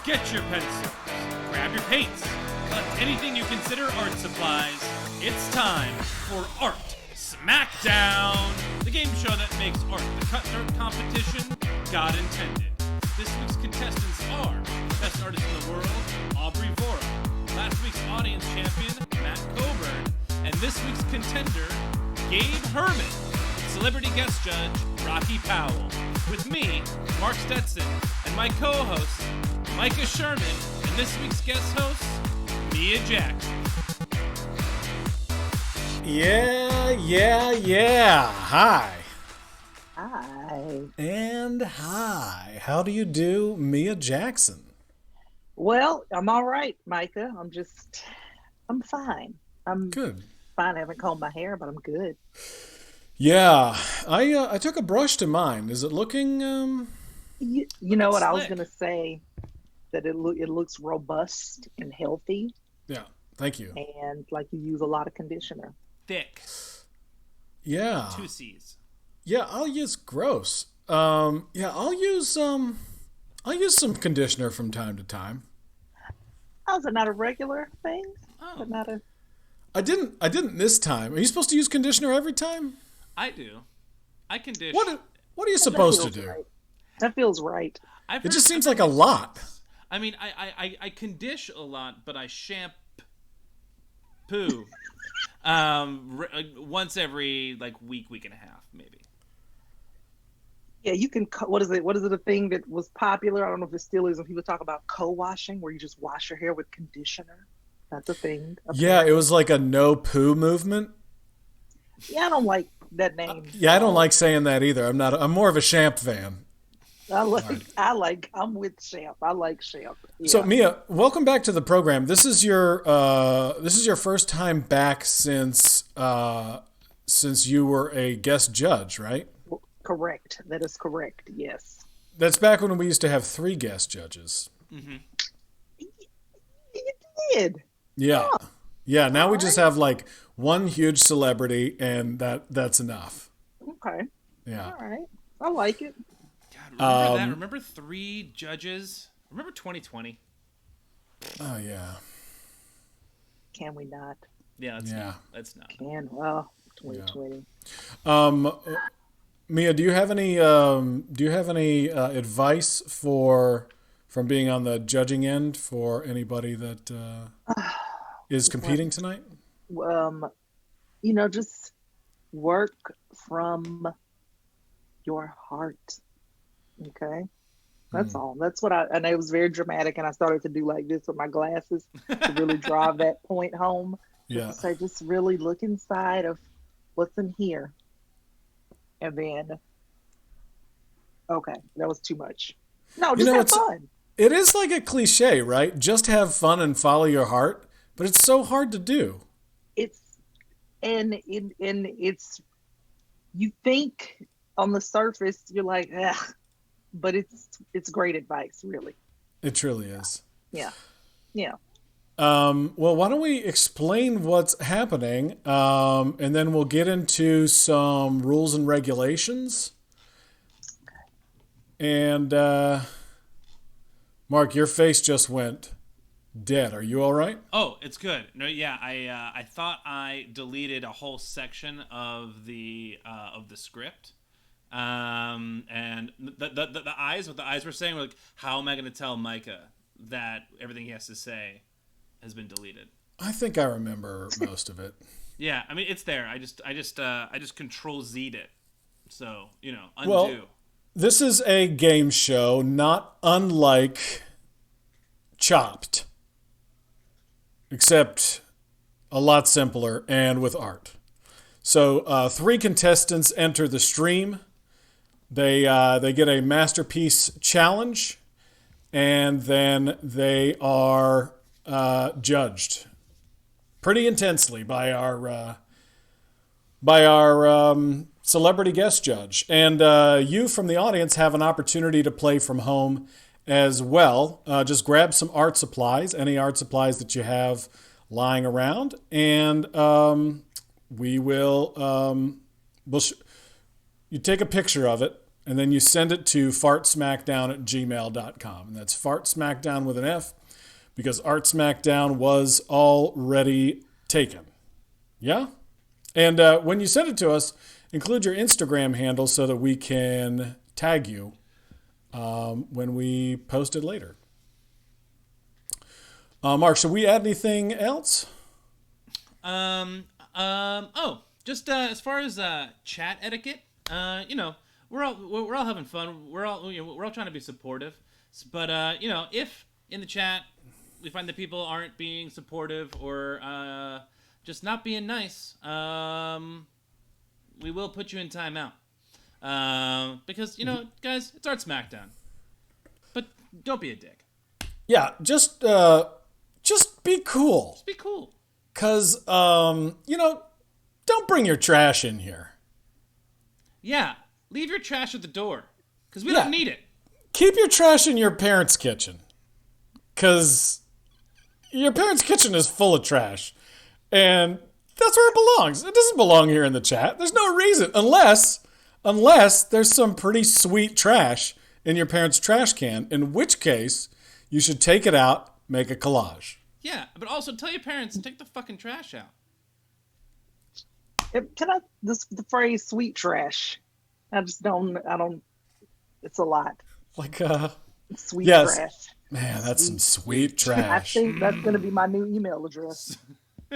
Get your pencils, grab your paints, collect anything you consider art supplies. It's time for Art Smackdown, the game show that makes art the cutthroat competition God intended. This week's contestants are best artist in the world, Aubrey Vora, last week's audience champion, Matt Coburn, and this week's contender, Gabe Herman, celebrity guest judge, Rocky Powell, with me, Mark Stetson, and my co-host, Micah Sherman, and this week's guest host, Mia Jackson. Yeah. Hi. Hi. And hi. How do you do, Mia Jackson? Well, I'm all right, Micah. I'm fine. I'm good. Fine. I haven't combed my hair, but I'm good. Yeah. I took a brush to mine. Is it looking You know what slick. I was going to say? That it looks robust and healthy. Yeah. Thank you. And like you use a lot of conditioner. Thick. Yeah. 2 C's. Yeah, I'll use gross. I'll use some conditioner from time to time. Oh, is it not a regular thing? Oh. Is it not a... I didn't this time. Are you supposed to use conditioner every time? I do. I condition. What are you supposed to do? Right. That feels right. It just seems like a lot. I mean, I condish a lot, but I shampoo once every week and a half, maybe. Yeah, you can. What is it? A thing that was popular? I don't know if it still is. When people talk about co-washing, where you just wash your hair with conditioner. That's a thing. Yeah, it was like a no poo movement. Yeah, I don't like that name. I don't like saying that either. I'm more of a Champ fan. I'm with Champ. I like Champ. Yeah. So Mia, welcome back to the program. This is your first time back since you were a guest judge, right? Correct. That is correct. Yes. That's back when we used to have 3 guest judges. Mm-hmm. You did. Yeah. Yeah. Now we just have like one huge celebrity, and that's enough. Okay. Yeah. All right. I like it. God, remember that? Remember 3 judges? Remember 2020? Oh yeah. Can we not? Yeah, that's not. Well, 2020. Mia, do you have any advice from being on the judging end for anybody that is competing tonight? Just work from your heart. Okay, that's all. That's what and it was very dramatic, and I started to do like this with my glasses to really drive that point home. Yeah. So just really look inside of what's in here, and then, okay, that was too much. No, just have fun. It is like a cliche, right? Just have fun and follow your heart, but it's so hard to do. It's you think on the surface you're like, ugh. But it's great advice, really. It truly is. Yeah. Well, why don't we explain what's happening, and then we'll get into some rules and regulations. Okay. And Mark, your face just went dead. Are you all right? Oh, it's good. No, yeah, I thought I deleted a whole section of the script. And the eyes, what the eyes were saying were like, how am I going to tell Micah that everything he has to say has been deleted? I think I remember most of it. Yeah, I mean, it's there. I just Control Z'd it. So, undo. Well, this is a game show, not unlike Chopped, except a lot simpler and with art. So 3 contestants enter the stream. They get a masterpiece challenge, and then they are judged pretty intensely by our celebrity guest judge. And you from the audience have an opportunity to play from home as well. Just grab some art supplies, any art supplies that you have lying around, and we will you take a picture of it, and then you send it to fartsmackdown@gmail.com. And that's fartsmackdown with an F, because Art Smackdown was already taken. Yeah? And when you send it to us, include your Instagram handle so that we can tag you when we post it later. Mark, should we add anything else? Just as far as chat etiquette, we're all having fun. We're all trying to be supportive. But if in the chat we find that people aren't being supportive or just not being nice, we will put you in timeout. Because guys, it's Art Smackdown. But don't be a dick. Yeah, just be cool. Just be cool. 'Cause don't bring your trash in here. Yeah, leave your trash at the door, because we don't need it. Keep your trash in your parents' kitchen, because your parents' kitchen is full of trash, and that's where it belongs. It doesn't belong here in the chat. There's no reason, unless there's some pretty sweet trash in your parents' trash can, in which case you should take it out, make a collage. Yeah, but also tell your parents, take the fucking trash out. The phrase "sweet trash"? I don't. It's a lot. Like Sweet trash. Man, that's some sweet I trash. think that's gonna be my new email address.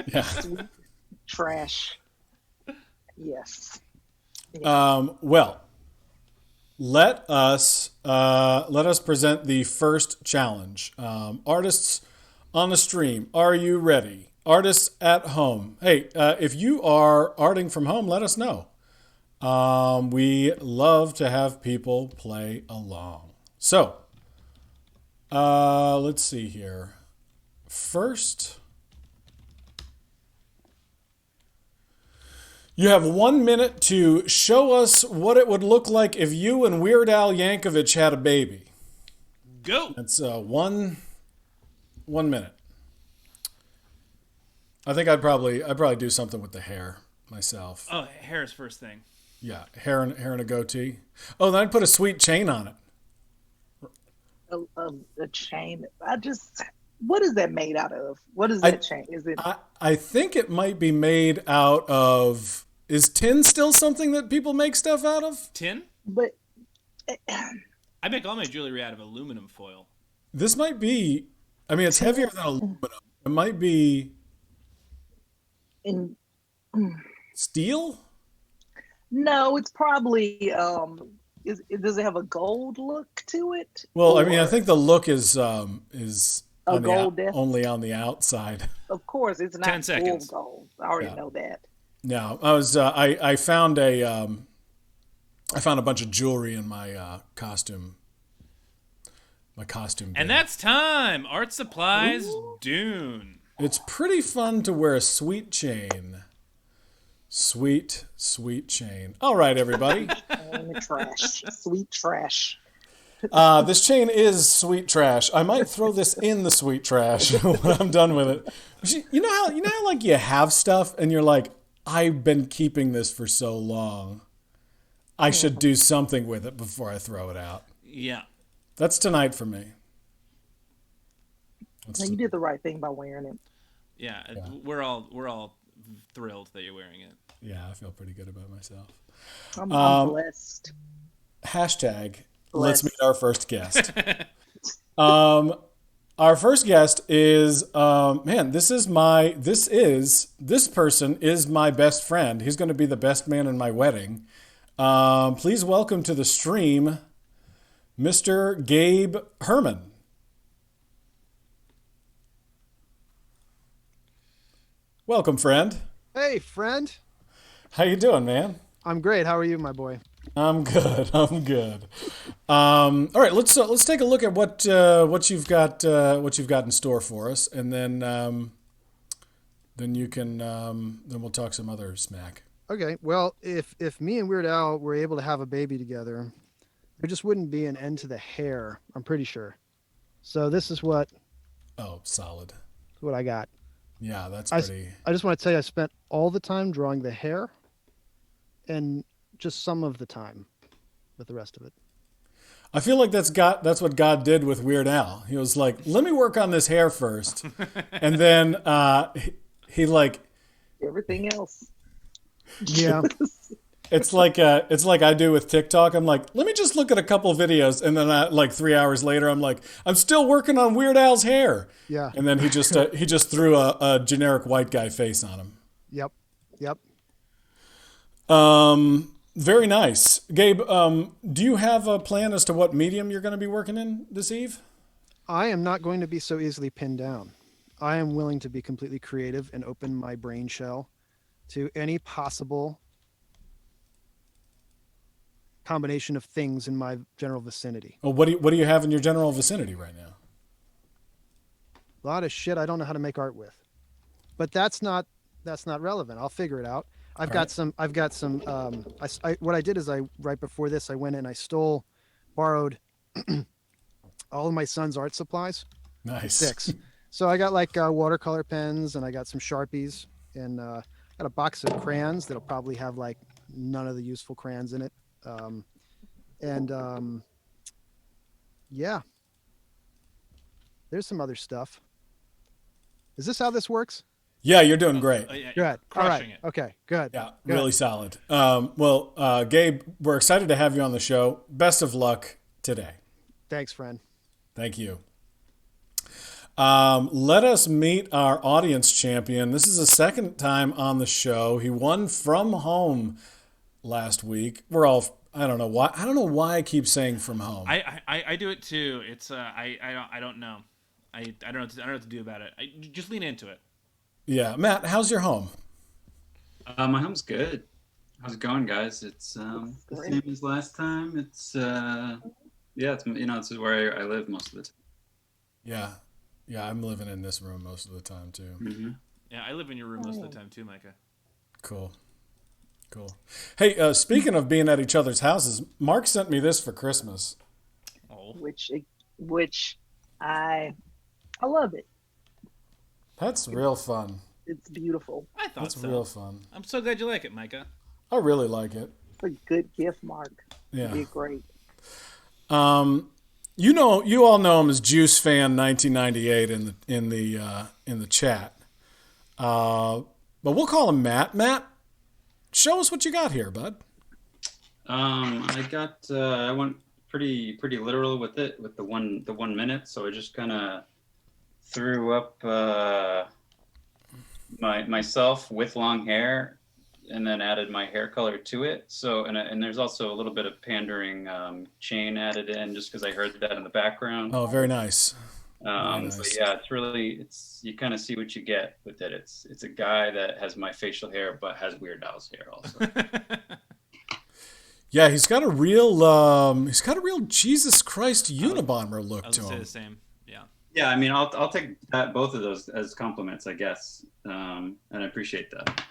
Yeah. Sweet trash. Yes. Well, let us present the first challenge. Artists on the stream, are you ready? Artists at home, hey, if you are arting from home, let us know. We love to have people play along. So, let's see here. First, you have 1 minute to show us what it would look like if you and Weird Al Yankovic had a baby. Go. That's 1 minute. I think I'd probably do something with the hair myself. Oh, hair is first thing. Yeah, hair and a goatee. Oh, then I'd put a sweet chain on it. A chain. What is that made out of? What is that chain? Is it? I think it might be made out of. Is tin still something that people make stuff out of? Tin? But I make all my jewelry out of aluminum foil. This might be. I mean, it's heavier than aluminum. It might be. Steel? No, it's probably. Does it have a gold look to it? Well, I mean, I think the look is on gold only on the outside. Of course, it's not 10 seconds. full gold. I already know that. No, I found a bunch of jewelry in my costume. My costume. And that's time. Art Supplies Dune. It's pretty fun to wear a sweet chain. Sweet chain. All right, everybody. Trash. Sweet trash. This chain is sweet trash. I might throw this in the sweet trash when I'm done with it. You know how like you have stuff and you're like, I've been keeping this for so long. I should do something with it before I throw it out. Yeah. That's tonight for me. No, you did the right thing by wearing it. Yeah. We're all thrilled that you're wearing it. Yeah, I feel pretty good about myself. I'm blessed. Hashtag let's meet our first guest. Our first guest is this person is my best friend. He's going to be the best man in my wedding. Please welcome to the stream, Mr. Gabe Herman. Welcome, friend. Hey, friend. How you doing, man? I'm great. How are you, my boy? I'm good. All right, let's take a look at what you've got in store for us, and then you can then we'll talk some other smack. Okay. Well, if me and Weird Al were able to have a baby together, there just wouldn't be an end to the hair. I'm pretty sure. So this is what. Oh, solid. What I got. Yeah, that's I, s- pretty. I just want to tell you, I spent all the time drawing the hair and just some of the time with the rest of it. I feel like that's what God did with Weird Al. He was like, let me work on this hair first, and then he like Everything else. Yeah. it's like I do with TikTok. I'm like, let me just look at a couple videos, and then like 3 hours later, I'm like, I'm still working on Weird Al's hair. Yeah. And then he just threw a generic white guy face on him. Yep. Yep. Very nice, Gabe. Do you have a plan as to what medium you're going to be working in this eve? I am not going to be so easily pinned down. I am willing to be completely creative and open my brain shell to any possible combination of things in my general vicinity. Oh, what do you have in your general vicinity right now? A lot of shit I don't know how to make art with. But that's not relevant. I'll figure it out. I've got some what I did is right before this I went and I borrowed all of my son's art supplies. Nice. 6. So I got like watercolor pens and I got some Sharpies and got a box of crayons that'll probably have like none of the useful crayons in it. Yeah, there's some other stuff. Is this how this works? Yeah, you're doing great. Yeah, Good. All crushing right. it. Okay. Good. Yeah, Good. really solid. Gabe, we're excited to have you on the show. Best of luck today. Thanks, friend. Thank you. Let us meet our audience champion. This is the second time on the show. He won from home last week. I don't know why I keep saying from home. I do it too. It's I don't know. I don't know what to do about it. Just lean into it. Yeah, Matt, how's your home? My home's good. How's it going, guys? It's the same as last time. It's it's where I live most of the time. Yeah, I'm living in this room most of the time too. Mm-hmm. Yeah, I live in your room most of the time too, Micah. Cool. Hey, speaking of being at each other's houses, Mark sent me this for Christmas. Oh, Which I love it. That's real fun. It's beautiful. I thought That's so. real fun. I'm so glad you like it, Micah. I really like it. It's a good gift, Mark. Yeah. It'd be great. You all know him as Juice Fan 1998 in the chat. But we'll call him Matt. Matt, show us what you got here, bud. I went pretty literal with it with the 1 minute. So I just kind of threw up myself with long hair, and then added my hair color to it. So and there's also a little bit of pandering chain added in just because I heard that in the background. Oh, very nice. But yeah, it's you kind of see what you get with it. It's a guy that has my facial hair but has Weird Al's hair also. Yeah, he's got a real Jesus Christ Unabomber look I was to gonna say him. the same. Yeah. Yeah, I mean, I'll take both of those as compliments, I guess, and I appreciate that.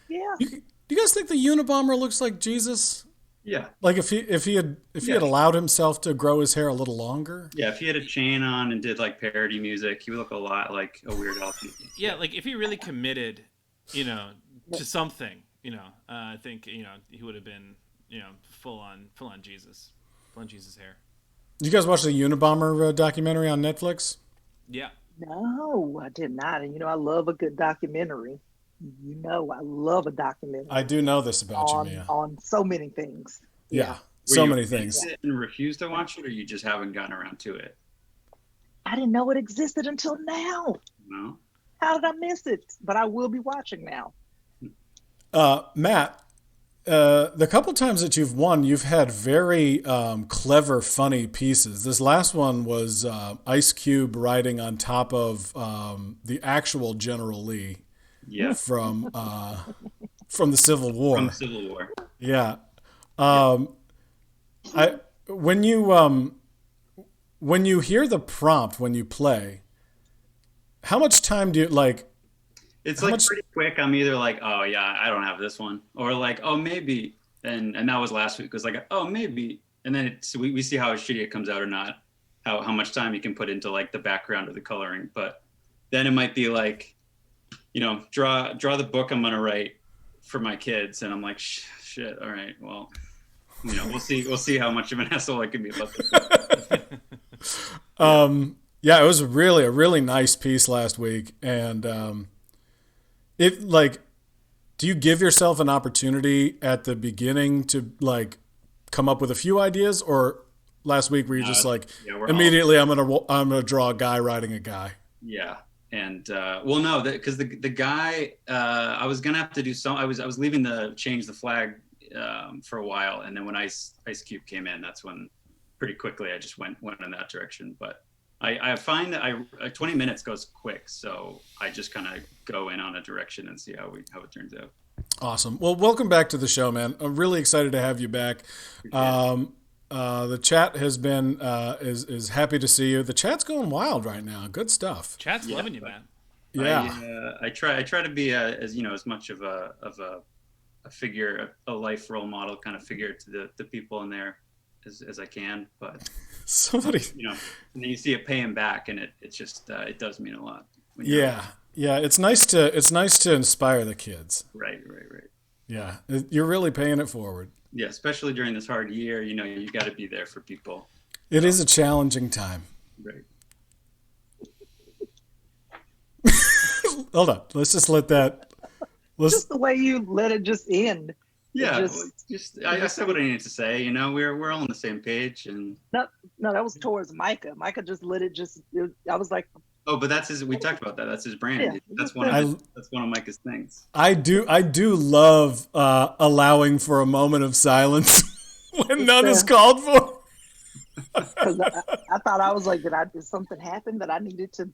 Yeah. Do you guys think the Unabomber looks like Jesus? Yeah, Like if he had allowed himself to grow his hair a little longer? yeah. If he had a chain on and did like parody music, he would look a lot like a Weird Al. Yeah, like if he really committed, to something, I think, he would have been, full on Jesus hair. Did you guys watch the Unabomber documentary on Netflix? Yeah. No, I did not. And I love a good documentary. I love a documentary. I do know this about on, you, Mia. on so many things. Yeah, Were so you many against things. it and refused to watch it, or you just haven't gotten around to it? I didn't know it existed until now. No. How did I miss it? But I will be watching now. Matt, the couple times that you've won, you've had very clever, funny pieces. This last one was Ice Cube riding on top of the actual General Lee Yeah. from the Civil War. From the Civil War. Yeah. When you hear the prompt when you play, how much time do you like? It's How like much- pretty quick. I'm either like, oh yeah, I don't have this one, or like, oh maybe, and that was last week. It was like, oh maybe, and then we see how shitty it comes out or not, how much time you can put into like the background or the coloring. But then it might be like, draw the book I'm gonna write for my kids, and I'm like, shit. All right, well, we'll see how much of an asshole I can be about this. Yeah, it was really a really nice piece last week, and do you give yourself an opportunity at the beginning to like come up with a few ideas, or last week were you just like immediately I'm gonna draw a guy riding a guy? Yeah. And no, because the guy I was gonna have to do some. I was leaving to change the flag for a while, and then when Ice Cube came in, that's when pretty quickly I just went in that direction. But I find that 20 minutes goes quick, so I just kind of go in on a direction and see how it turns out. Awesome. Well, welcome back to the show, man. I'm really excited to have you back. The chat has been is happy to see you. The chat's going wild right now. Good stuff. Chat's loving you, man. Yeah. I try to be as much of a figure, a life role model kind of figure to the people in there as I can. But somebody, and then you see it paying back, and it just it does mean a lot. Yeah. It's nice to inspire the kids. Right. Yeah, you're really paying it forward. Yeah, especially during this hard year, you got to be there for people. It is a challenging time. Right. Hold on. Let's just let that. Just the way you let it just end. Yeah, I said what I needed to say. We're all on the same page, and no, that was towards Micah. Micah just let it just. I was like, oh, but that's his. We talked about that. That's his brand. Yeah. That's one of Micah's things. I do love allowing for a moment of silence when none is called for. Because I thought I was like, did something happen that I needed to?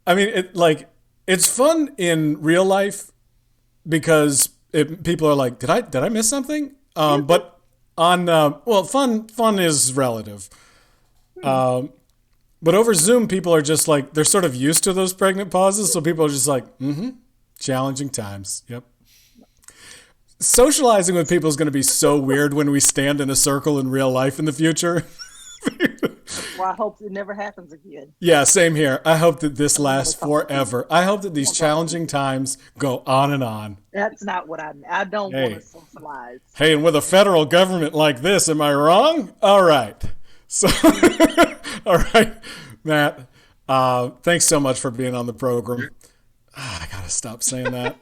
I mean, it's fun in real life because people are like, did I miss something? But on fun is relative. But over Zoom, people are just like, they're sort of used to those pregnant pauses. So people are just like, challenging times. Yep. Socializing with people is going to be so weird when we stand in a circle in real life in the future. Well, I hope it never happens again. Yeah, same here. I hope that this lasts forever. I hope that these challenging times go on and on. That's not what I don't want to socialize. Hey, and with a federal government like this, am I wrong? All right. So, all right, Matt, thanks so much for being on the program. I got to stop saying that.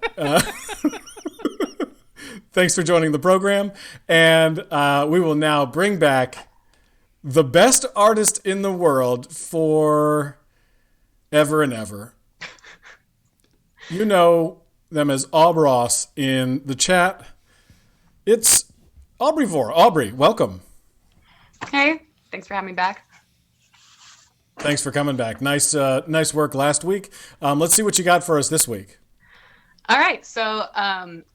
Thanks for joining the program. And we will now bring back the best artist in the world for ever and ever. You know them as Ross in the chat. It's Aubrey Vore. Aubrey, welcome. Hey, thanks for having me back. Thanks for coming back. Nice work last week. Let's see what you got for us this week. All right, so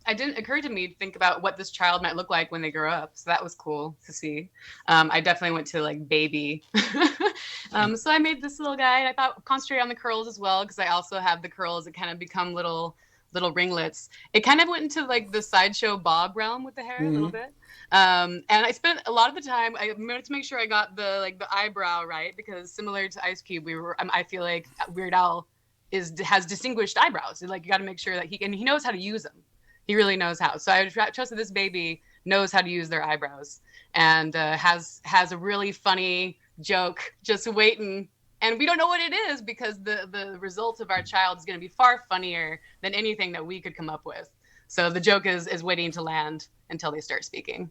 it didn't occur to me to think about what this child might look like when they grow up. So that was cool to see. I definitely went to like baby. So I made this little guy, and I thought concentrate on the curls as well, because I also have the curls that kind of become little ringlets. It kind of went into like the Sideshow Bob realm with the hair a little bit. And I spent a lot of the time, I wanted to make sure I got the eyebrow right, because similar to Ice Cube, I feel like Weird Al has distinguished eyebrows. Like, you got to make sure that he knows how to use them. He really knows how. So I trusted this baby knows how to use their eyebrows, and has a really funny joke just waiting. And we don't know what it is, because the result of our child is going to be far funnier than anything that we could come up with. So the joke is waiting to land until they start speaking.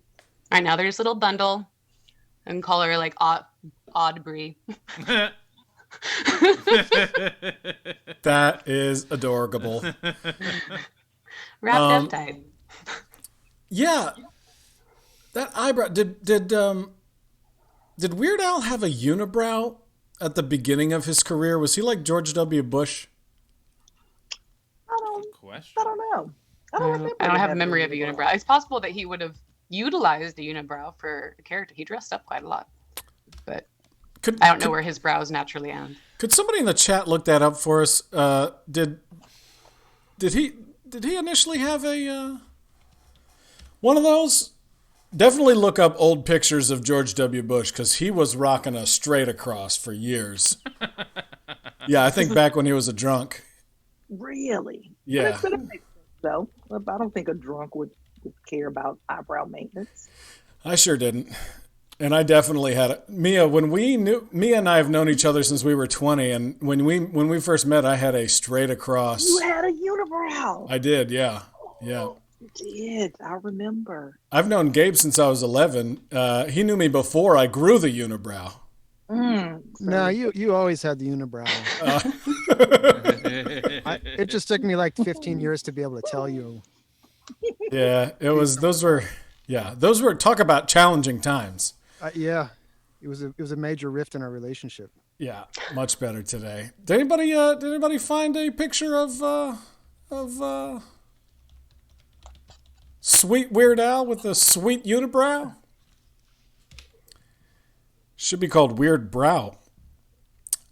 Right now, they're just a little bundle, and call her like Aubrey. That is adorable. Wrapped up tight. Yeah, that eyebrow. Did Weird Al have a unibrow at the beginning of his career? Was he like George W. Bush? I don't know. I don't have a memory of a unibrow. It's possible that he would have utilized a unibrow for a character. He dressed up quite a lot, but I don't know where his brows naturally end. Could somebody in the chat look that up for us? Did he initially have a one of those? Definitely look up old pictures of George W. Bush, because he was rocking a straight across for years. Yeah, I think back when he was a drunk. Really? Yeah. But it makes sense, though. I don't think a drunk would care about eyebrow maintenance. I sure didn't. And I definitely had it. Mia, Mia and I have known each other since we were 20, and when we first met, I had a straight across. You had a unibrow. I did, yeah. Yeah. You did. I remember. I've known Gabe since I was 11. He knew me before I grew the unibrow. No, you always had the unibrow. It just took me like 15 years to be able to tell you. Yeah, those were talk about challenging times. Yeah, it was a major rift in our relationship. Yeah, much better today. Did anybody find a picture of sweet Weird Al with a sweet unibrow? Should be called Weird Brow.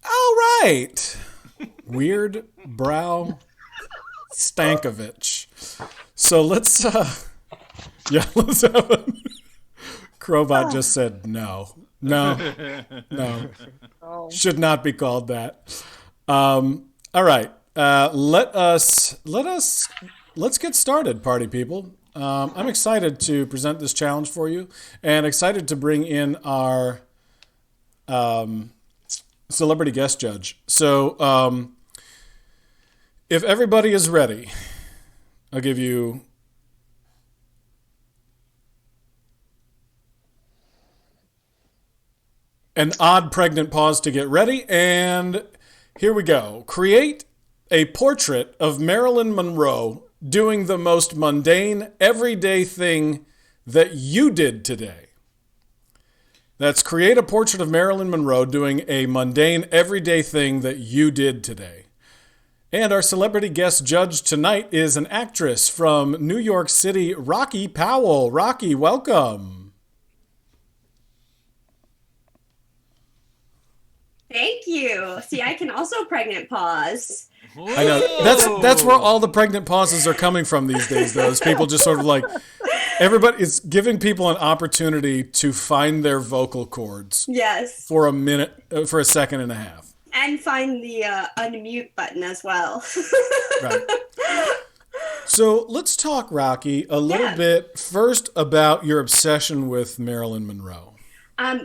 All right. Weird Brow Stankovich. So let's have a... Crowbot just said no. Oh. Should not be called that. All right. Let's get started, party people. I'm excited to present this challenge for you and excited to bring in our celebrity guest judge. So if everybody is ready, I'll give you an odd pregnant pause to get ready, and here we go. Create a portrait of Marilyn Monroe doing the most mundane, everyday thing that you did today. That's create a portrait of Marilyn Monroe doing a mundane, everyday thing that you did today. And our celebrity guest judge tonight is an actress from New York City, Rocky Powell. Rocky, welcome. Thank you. See, I can also pregnant pause. I know. That's where all the pregnant pauses are coming from these days, though. Is people just sort of like, everybody is giving people an opportunity to find their vocal cords. Yes. For a minute, for a second and a half. And find the unmute button as well. Right. So let's talk, Rocky, a little bit first about your obsession with Marilyn Monroe.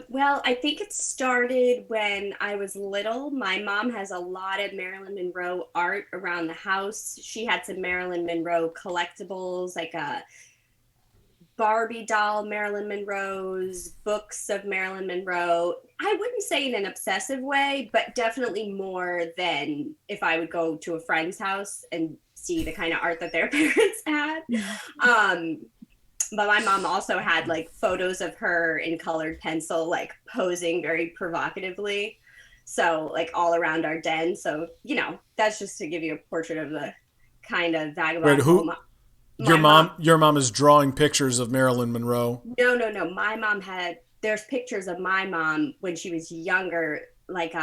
Well, I think it started when I was little. My mom has a lot of Marilyn Monroe art around the house. She had some Marilyn Monroe collectibles, like a Barbie doll Marilyn Monroe's, books of Marilyn Monroe. I wouldn't say in an obsessive way, but definitely more than if I would go to a friend's house and see the kind of art that their parents had. But my mom also had like photos of her in colored pencil, like posing very provocatively. So like all around our den. So, you know, that's just to give you a portrait of the kind of vagabond. Wait, who? Your mom is drawing pictures of Marilyn Monroe? No. My mom there's pictures of my mom when she was younger, like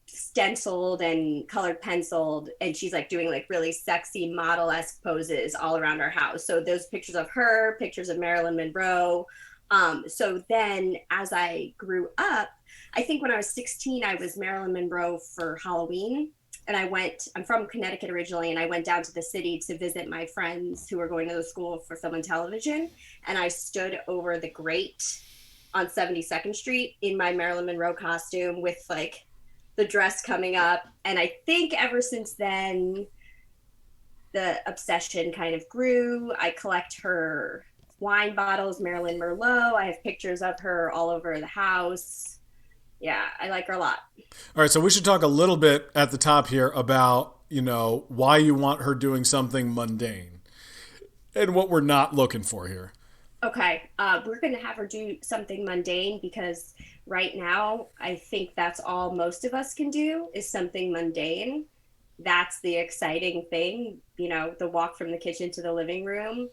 stenciled and colored penciled, and she's like doing like really sexy model-esque poses all around our house. So those pictures of her, pictures of Marilyn Monroe. So then as I grew up, I think when I was 16, I was Marilyn Monroe for Halloween. And I'm from Connecticut originally, and I went down to the city to visit my friends who were going to the school for film and television. And I stood over the grate on 72nd Street in my Marilyn Monroe costume with like the dress coming up. And I think ever since then, the obsession kind of grew. I collect her wine bottles, Marilyn Merlot. I have pictures of her all over the house. Yeah, I like her a lot. All right, so we should talk a little bit at the top here about, you know, why you want her doing something mundane and what we're not looking for here. Okay, we're going to have her do something mundane because right now I think that's all most of us can do is something mundane. That's the exciting thing, you know, the walk from the kitchen to the living room.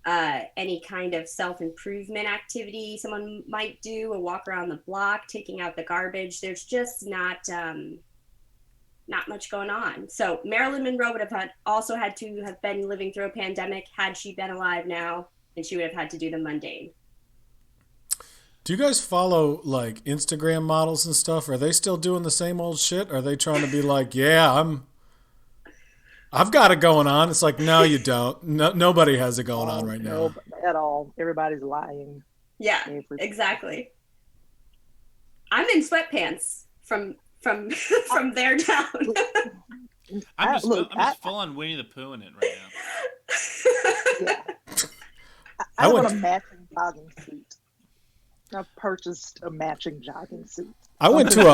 Any kind of self-improvement activity someone might do, a walk around the block, taking out the garbage. There's just not much going on. So Marilyn Monroe would have also had to have been living through a pandemic had she been alive now, and she would have had to do the mundane. Do you guys follow like Instagram models and stuff? Are they still doing the same old shit? Are they trying to be like, yeah, I've got it going on? It's like, no, you don't. No, nobody has it going on right now. No, at all. Everybody's lying. Yeah, Everybody. exactly. I'm in sweatpants from there down. I'm look, just full on Winnie the Pooh in it right now. Yeah. I I went- want a matching jogging suit. I've purchased a matching jogging suit. I went to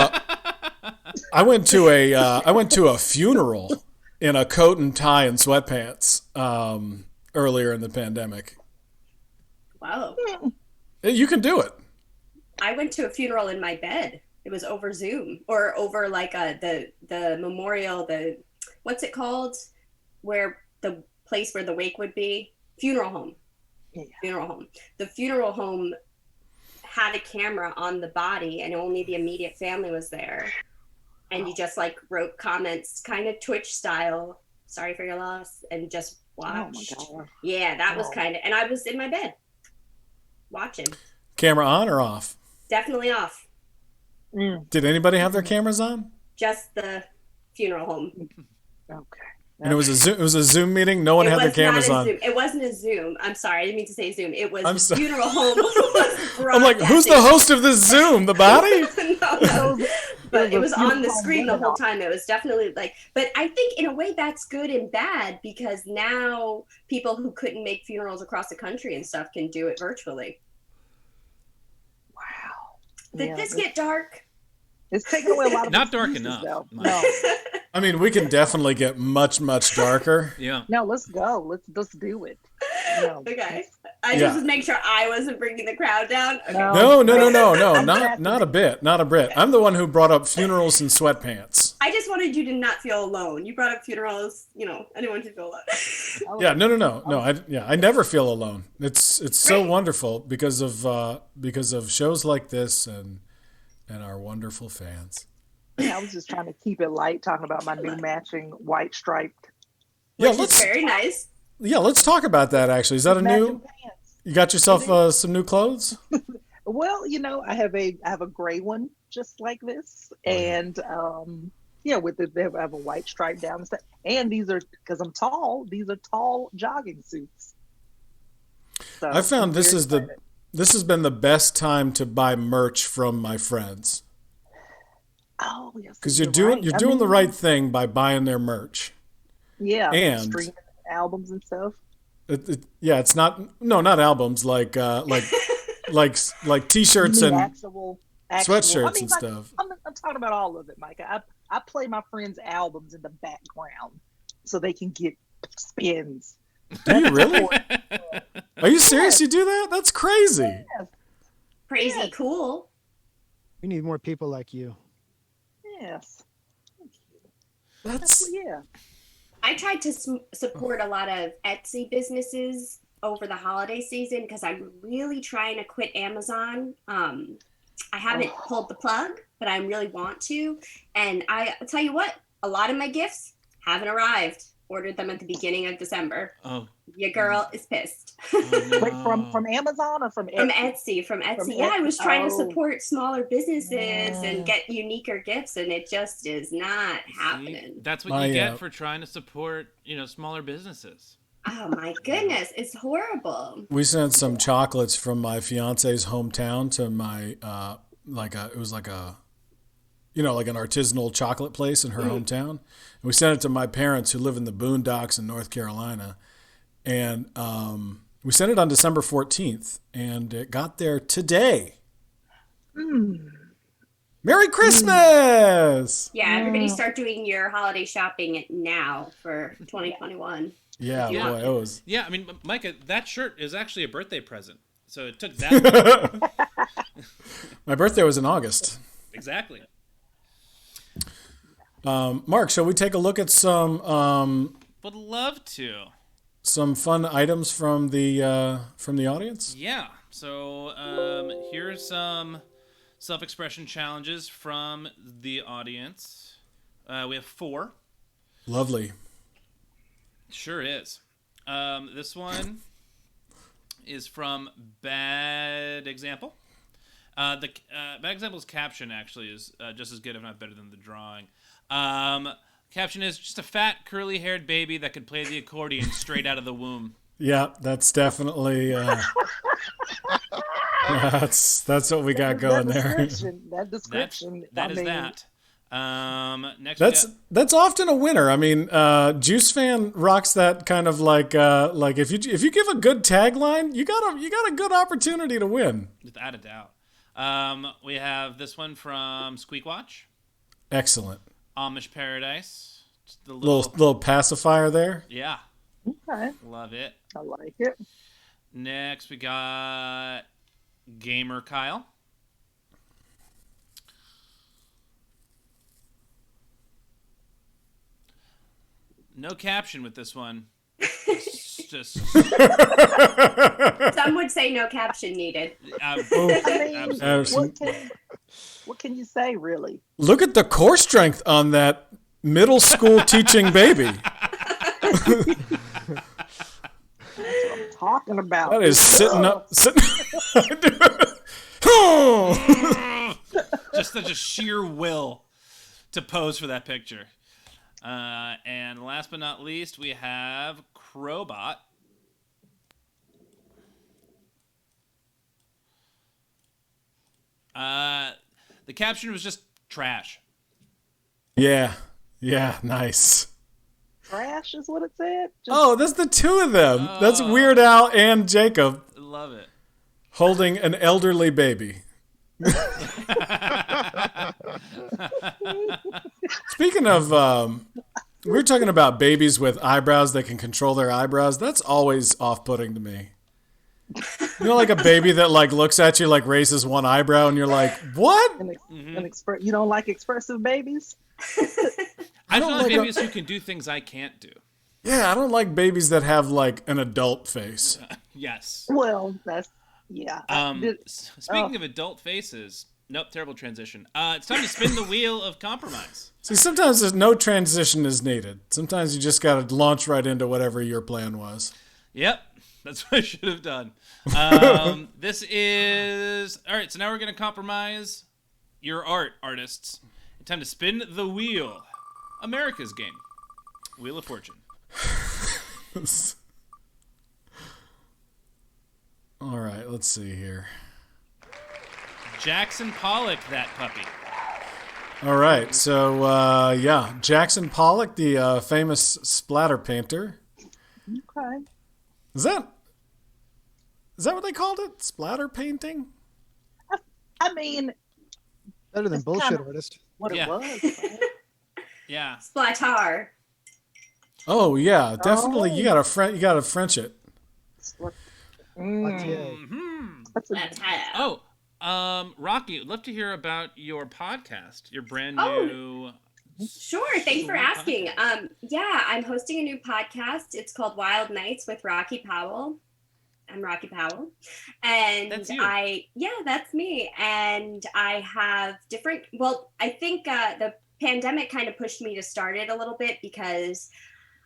a funeral in a coat and tie and sweatpants earlier in the pandemic. Wow. You can do it. I went to a funeral in my bed. It was over Zoom or over like the memorial, what's it called? Where the place where the wake would be? Funeral home. Yeah. Funeral home. The funeral home had a camera on the body and only the immediate family was there. And you just like wrote comments, kind of Twitch style, sorry for your loss, and just watched. Oh my God. Yeah, that was Oh. kind of, and I was in my bed watching. Camera on or off? Definitely off. Did anybody have their cameras on? Just the funeral home. Okay. And it was a Zoom meeting. No one It had their was cameras not a on. Zoom. It wasn't a Zoom. I'm sorry, I didn't mean to say Zoom. It was I'm the sorry. funeral home. Was I'm like, who's the broadcasting. host of this Zoom? The body? No. But it was on the funeral screen the home. whole time. It was definitely like, but I think in a way that's good and bad because now people who couldn't make funerals across the country and stuff can do it virtually. Wow. Did Yeah, this get dark? It's taking away a lot of Not dark excuses, enough. though. No. I mean, we can definitely get much, much darker. Yeah. No, let's go. Let's do it. No. Okay. I Yeah. just was making sure I wasn't bringing the crowd down. Okay. No, I'm not fascinated. a bit, not a bit. I'm the one who brought up funerals and sweatpants. I just wanted you to not feel alone. You brought up funerals, anyone should feel alone. Oh, Yeah, no. I never feel alone. It's so Right. wonderful because of shows like this and our wonderful fans. I was just trying to keep it light, talking about my new matching white striped Yeah, Which is very nice. let's talk about that. Actually, is that a matching new? pants. You got yourself some new clothes? Well, I have a gray one just like this, and with I have a white stripe down the side. And these are because I'm tall. These are tall jogging suits. So I found I'm this very is excited. this has been the best time to buy merch from my friends Oh, yes, because you're doing right. I the mean, right thing by buying their merch. Yeah, and- streaming albums and stuff. It's not albums like t-shirts You mean and actual sweatshirts I mean, and like, stuff. I'm talking about all of it, Micah. I play my friends' albums in the background so they can get spins. Do you really? Are you serious? You do that? That's crazy. Crazy Yes. cool. We need more people like you. Yes. That's Yeah. I tried to support a lot of Etsy businesses over the holiday season because I'm really trying to quit Amazon. I haven't pulled the plug, but I really want to. And I'll tell you what, a lot of my gifts haven't arrived. Ordered them at the beginning of December. Oh. Your girl is pissed. Oh, Wait, no. from Amazon or from From Etsy? Etsy. From Yeah, I was Etsy. trying to Oh. support smaller businesses Yeah. and get uniquer gifts, and it just is not See? happening. That's what My, you get for trying to support, smaller businesses. Oh my goodness, it's horrible. we sent some chocolates from my fiance's hometown to my it was like a like an artisanal chocolate place in her hometown. And we sent it to my parents who live in the boondocks in North Carolina. And we sent it on December 14th, and it got there today. Merry Christmas! Yeah, everybody start doing your holiday shopping now for 2021. Yeah, Yeah. boy, it was. Yeah, I mean, Micah, that shirt is actually a birthday present. So it took that long. My birthday was in August. Exactly. Mark, shall we take a look at some Would love to. fun items from the audience? Yeah. So here's some self-expression challenges from the audience. We have 4. Lovely. Sure is. This one is from Bad Example. My example's caption actually is just as good, if not better, than the drawing. Caption is just a fat, curly-haired baby that could play the accordion straight out of the womb. Yeah, that's definitely that's what we got going there. That description. That is that. Next, that's often a winner. I mean, Juice Fan rocks that kind of like if you give a good tagline, you got a good opportunity to win. without a doubt. We have this one from Squeakwatch. Excellent. Amish Paradise. Just the Little pacifier there. Yeah. Okay. Love it. I like it. Next, we got Gamer Kyle. No caption with this one. Just Some would say no caption needed. I mean, absolutely. what can you say, really? Look at the core strength on that middle school teaching baby. That's what I'm talking about. That is sitting up. Just such a sheer will to pose for that picture. And last but not least, we have Crowbot. The caption was just trash. Yeah, nice. Trash is what it said. That's the two of them. That's Weird Al and Jacob Love it. holding an elderly baby. Speaking of, we were talking about babies with eyebrows that can control their eyebrows. That's always off-putting to me. You know, like a baby that like looks at you, like raises one eyebrow, and you're like, "What?" You don't like expressive babies? I don't like like babies who can do things I can't do. Yeah, I don't like babies that have like an adult face. Yes. Well, that's yeah. Speaking of adult faces, nope, terrible transition. It's time to spin the wheel of compromise. See, sometimes there's no transition is needed. Sometimes you just got to launch right into whatever your plan was. Yep, that's what I should have done. This is all right. So now we're gonna compromise your art, artists. Time to spin the wheel. America's game. Wheel of Fortune. All right, let's see here. Jackson Pollock, that puppy. All right, so Jackson Pollock, the famous splatter painter. Okay. Is that what they called it? Splatter painting? I mean, Better than It's bullshit kind of- artist. what Yeah. it was. Right? Yeah. Splatar. Oh yeah, definitely. You gotta French it. That's a, Splatar. Rocky, I'd love to hear about your podcast. Your brand Oh. new. Sure. Thanks for Sure, asking. Yeah, I'm hosting a new podcast. It's called Wild Nights with Rocky Powell. I'm Rocky Powell. And That's you. that's me. And I have I think the pandemic kind of pushed me to start it a little bit because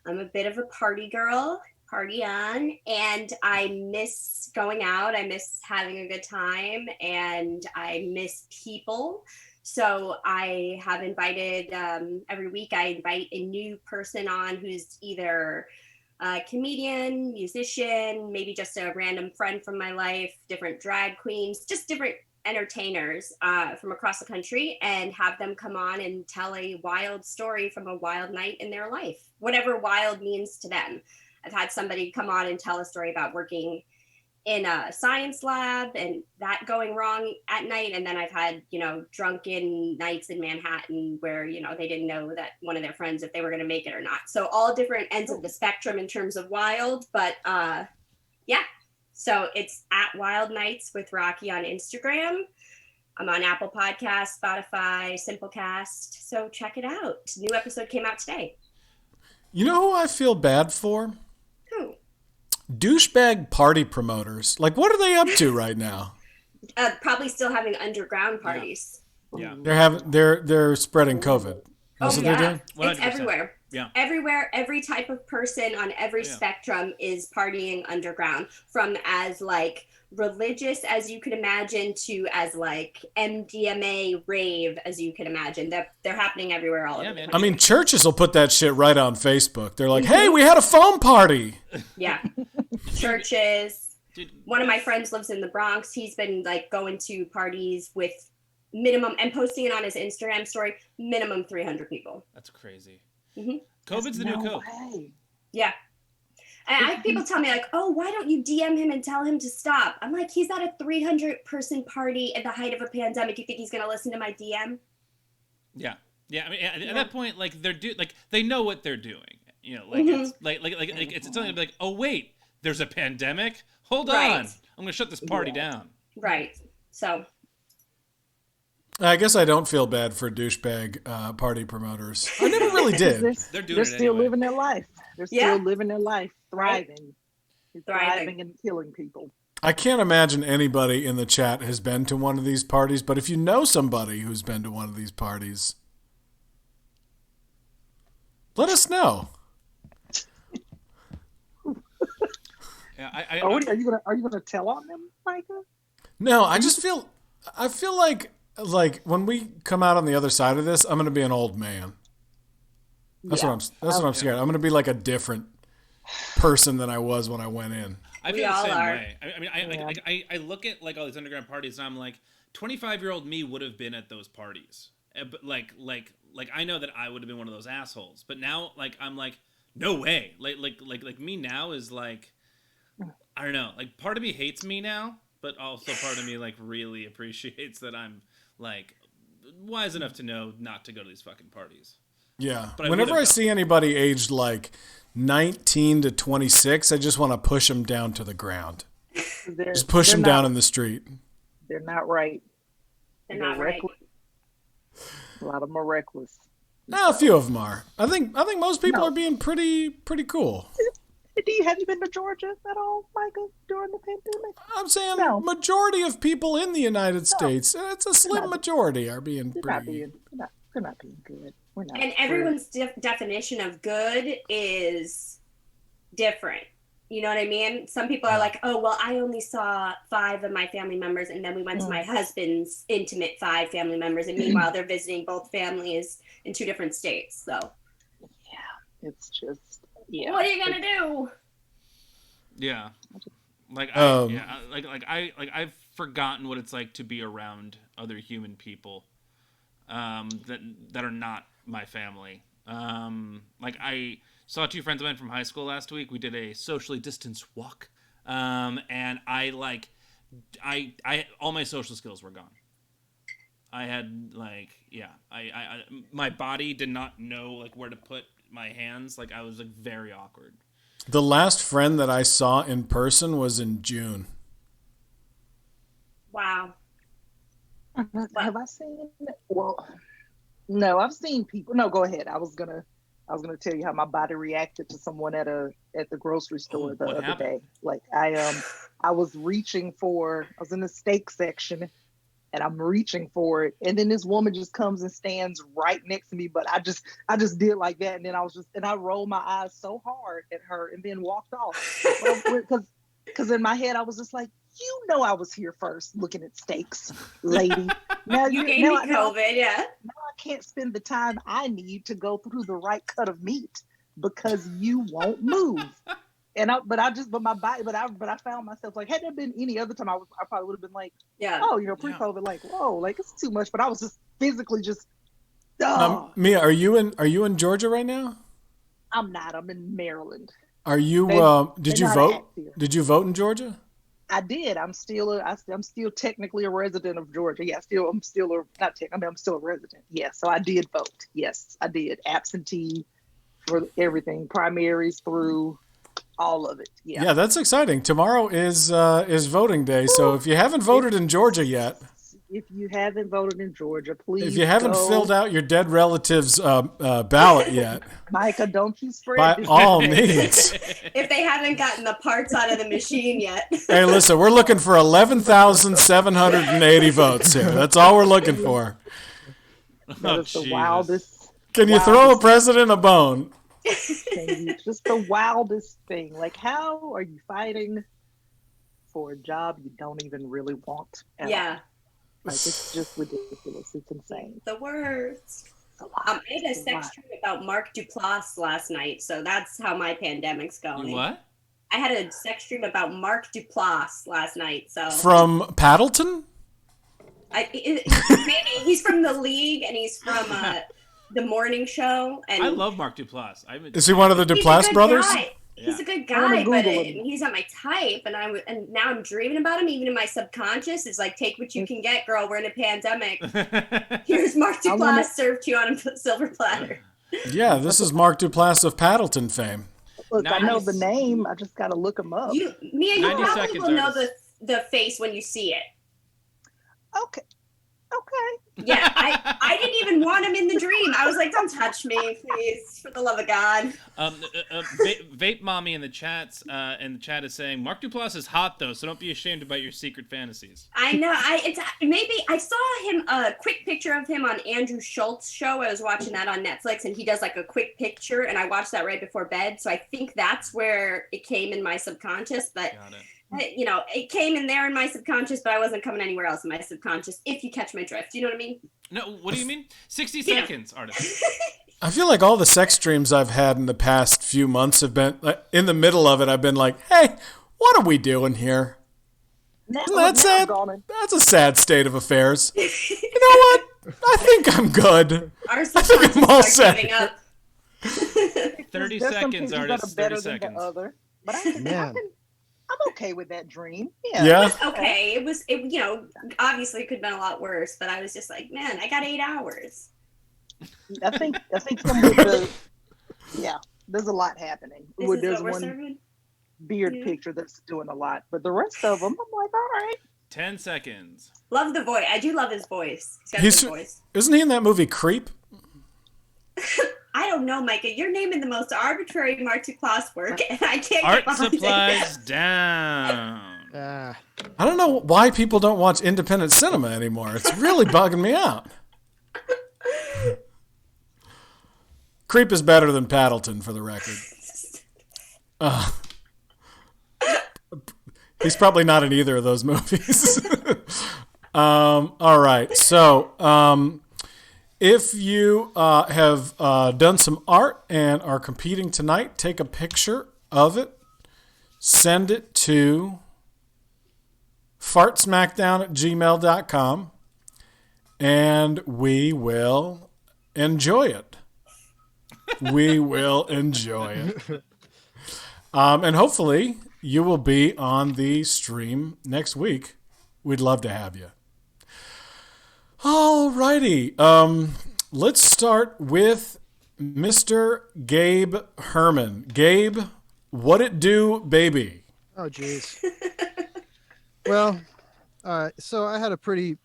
I'm a bit of a party girl, party on, and I miss going out. I miss having a good time, and I miss people. So I have invited, every week I invite a new person on who's either a comedian, musician, maybe just a random friend from my life, different drag queens, just different entertainers from across the country, and have them come on and tell a wild story from a wild night in their life, whatever wild means to them. I've had somebody come on and tell a story about working in a science lab and that going wrong at night. And then I've had, drunken nights in Manhattan where, they didn't know that one of their friends, if they were going to make it or not. So all different ends of the spectrum in terms of wild, but yeah. So it's at Wild Nights with Rocky on Instagram. I'm on Apple Podcasts, Spotify, Simplecast. So check it out. New episode came out today. You know who I feel bad for? Who? Douchebag party promoters. Like, what are they up to right now? Probably still having underground parties. Yeah. They're spreading COVID. That's what they're doing? It's 100%. everywhere. Yeah. Everywhere, every type of person on every spectrum is partying underground, from as like religious as you could imagine to as like MDMA rave as you can imagine. They're happening everywhere all over the I country. mean, churches will put that shit right on Facebook. They're like, hey, we had a foam party. Yeah. Churches. Dude, One of my friends lives in the Bronx. He's been like going to parties with minimum and posting it on his Instagram story, minimum 300 people. That's crazy. Mhm. COVID's the new Coke. Way. Yeah. And I have people tell me like, oh, why don't you DM him and tell him to stop? I'm like, he's at a 300-person party at the height of a pandemic. You think he's going to listen to my DM? Yeah. Yeah, I mean, at that point, like they know what they're doing. You know, like it's like it's something to be like, oh wait, there's a pandemic. Hold Right. on, I'm gonna shut this party down. Right. So I guess I don't feel bad for douchebag party promoters. I never really did. They're doing They're it still anyway. living their life. They're Yeah. still living their life, thriving. Thriving. Thriving and killing people. I can't imagine anybody in the chat has been to one of these parties, but if you know somebody who's been to one of these parties, let us know. Yeah, Are you gonna tell on them, Micah? No, I feel like when we come out on the other side of this, I'm going to be an old man. That's what I'm scared. I'm going to be like a different person than I was when I went in. I We feel the all same are. way. I look at like all these underground parties and I'm like, 25-year-old me would have been at those parties. But like I know that I would have been one of those assholes. But now like I'm like, no way. Like me now is like, I don't know. Like part of me hates me now, but also part of me like really appreciates that I'm like wise enough to know not to go to these fucking parties. Yeah. But Whenever I would've see anybody aged like 19 to 26, I just want to push them down to the ground. Just push them down in the street. They're not right. they're not right. reckless. A lot of them are reckless. A few of them are. I think most people are being pretty cool. Have you been to Georgia at all, Micah, during the pandemic? I'm saying No. majority of people in the United States, it's a slim majority, are being pretty. They're not being good. We're not. And everyone's definition of good is different. You know what I mean? Some people are like, oh, well, I only saw 5 of my family members, and then we went to my husband's intimate 5 family members, and meanwhile they're visiting both families in 2 different states. So It's just, yeah. what are you gonna do? Yeah. Like I've forgotten what it's like to be around other human people that are not my family. Like I saw 2 friends of mine from high school last week. We did a socially distanced walk. And I all my social skills were gone. I had like, yeah, I my body did not know like where to put my hands. Like I was like very awkward. The last friend that I saw in person was in June. Wow. Have I seen? Well, no, I've seen people. No, go ahead. I was gonna tell you how my body reacted to someone at the grocery store the what other happened? day. Like I was reaching for. I was in the steak section, and I'm reaching for it, and then this woman just comes and stands right next to me. But I just did like that, and then I rolled my eyes so hard at her, and then walked off because in my head I was just like, you know, I was here first looking at steaks, lady. Now You gave me COVID, yeah. Now I can't spend the time I need to go through the right cut of meat because you won't move. But I found myself like, had there been any other time, I probably would have been like, Yeah. oh, pre-COVID, like, whoa, like it's too much. But I was just physically just, Mia, are you in Georgia right now? I'm not. I'm in Maryland. Are you? Did you not vote? active. Did you vote in Georgia? I did. I'm still technically a resident of Georgia. Yeah, I'm still a resident. Yeah, so I did vote. Yes, I did. Absentee for everything, primaries through all of it. Yeah. Yeah, that's exciting. Tomorrow is voting day. So if you haven't voted in Georgia yet, If you haven't voted in Georgia, please. if you haven't go. filled out your dead relative's ballot yet, Micah, don't you spread by this. all means. If they haven't gotten the parts out of the machine yet. Hey, listen, we're looking for 11,780 votes here. That's all we're looking for. That is the wildest. Can you throw a president a bone? Just the wildest thing. Like, how are you fighting for a job you don't even really want. at all. Yeah, Like, it's just ridiculous. It's insane. the worst. It's a lot. I made a It's a sex lot. stream about Mark Duplass last night, so that's how my pandemic's going. You what? I had a sex stream about Mark Duplass last night, so From Paddleton? maybe he's from the league and he's from the morning show. And I love Mark Duplass. Is he one of the he's a Duplass good brothers? guy. He's a good I wanna guy, but Google him. he's not my type. And now I'm dreaming about him. Even in my subconscious, it's like, take what you can get, girl. We're in a pandemic. Here's Mark I wanna- Duplass served to you on a silver platter. Yeah, this is Mark Duplass of Paddleton fame. Look, I know 90 the name. I just got to look him up. Mia, you 90 probably seconds, will know artist. the face when you see it. Okay. Okay. Yeah, I didn't even want him in the dream. I was like, don't touch me, please, for the love of God. Vape Mommy in the chat is saying Mark Duplass is hot though, so don't be ashamed about your secret fantasies. I know. Maybe I saw him a quick picture of him on Andrew Schultz's show. I was watching that on Netflix, and he does like a quick picture, and I watched that right before bed. So I think that's where it came in my subconscious. But Got it. it came in there in my subconscious, but I wasn't coming anywhere else in my subconscious. If you catch my drift, you know what I mean? No, what do you mean? 60 You know. seconds, artist. I feel like all the sex dreams I've had in the past few months have been, in the middle of it, I've been like, hey, what are we doing here? Now, That's now it. I'm gonna- That's a sad state of affairs. You know what? I think I'm good. Our think I'm all subconscious set. are giving up. 30 There's some seconds, pictures that artist. are better 30 than seconds. the other, but I'm okay with that dream. Yeah. Yeah. Okay, it obviously it could have been a lot worse, but I was just like, man, I got 8 hours. I think some of the there's a lot happening. This is There's what we're one serving. beard Yeah. picture that's doing a lot, but the rest of them, I'm like, all right. 10 seconds. Love the voice. I do love his voice. He's got a He's- good voice. Isn't he in that movie Creep? I don't know, Micah. You're naming the most arbitrary Mark Duplass work, and I can't Art get behind supplies it. down. I don't know why people don't watch independent cinema anymore. It's really bugging me out. Creep is better than Paddleton, for the record. He's probably not in either of those movies. All right. So, if you have done some art and are competing tonight, take a picture of it, send it to fartsmackdown@gmail.com, and we will enjoy it. We will enjoy it. And hopefully you will be on the stream next week. We'd love to have you. All righty. Let's start with Mr. Gabe Herman. Gabe, what it do, baby? Oh, jeez. Well, so I had a pretty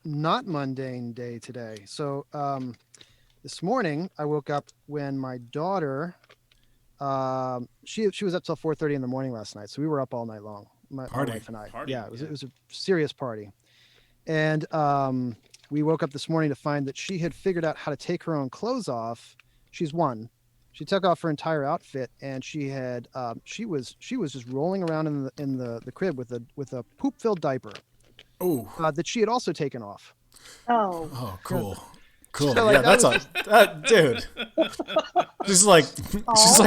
not mundane day today. So this morning I woke up when my daughter, she was up till 4:30 in the morning last night. So we were up all night long. My wife and I. Party, Yeah, it yeah. was a serious party. And we woke up this morning to find that she had figured out how to take her own clothes off. She's one. She took off her entire outfit, and she had she was just rolling around in the crib with a poop-filled diaper Oh, that she had also taken off. Oh, cool. Cool. So, like, yeah, that that dude. She's like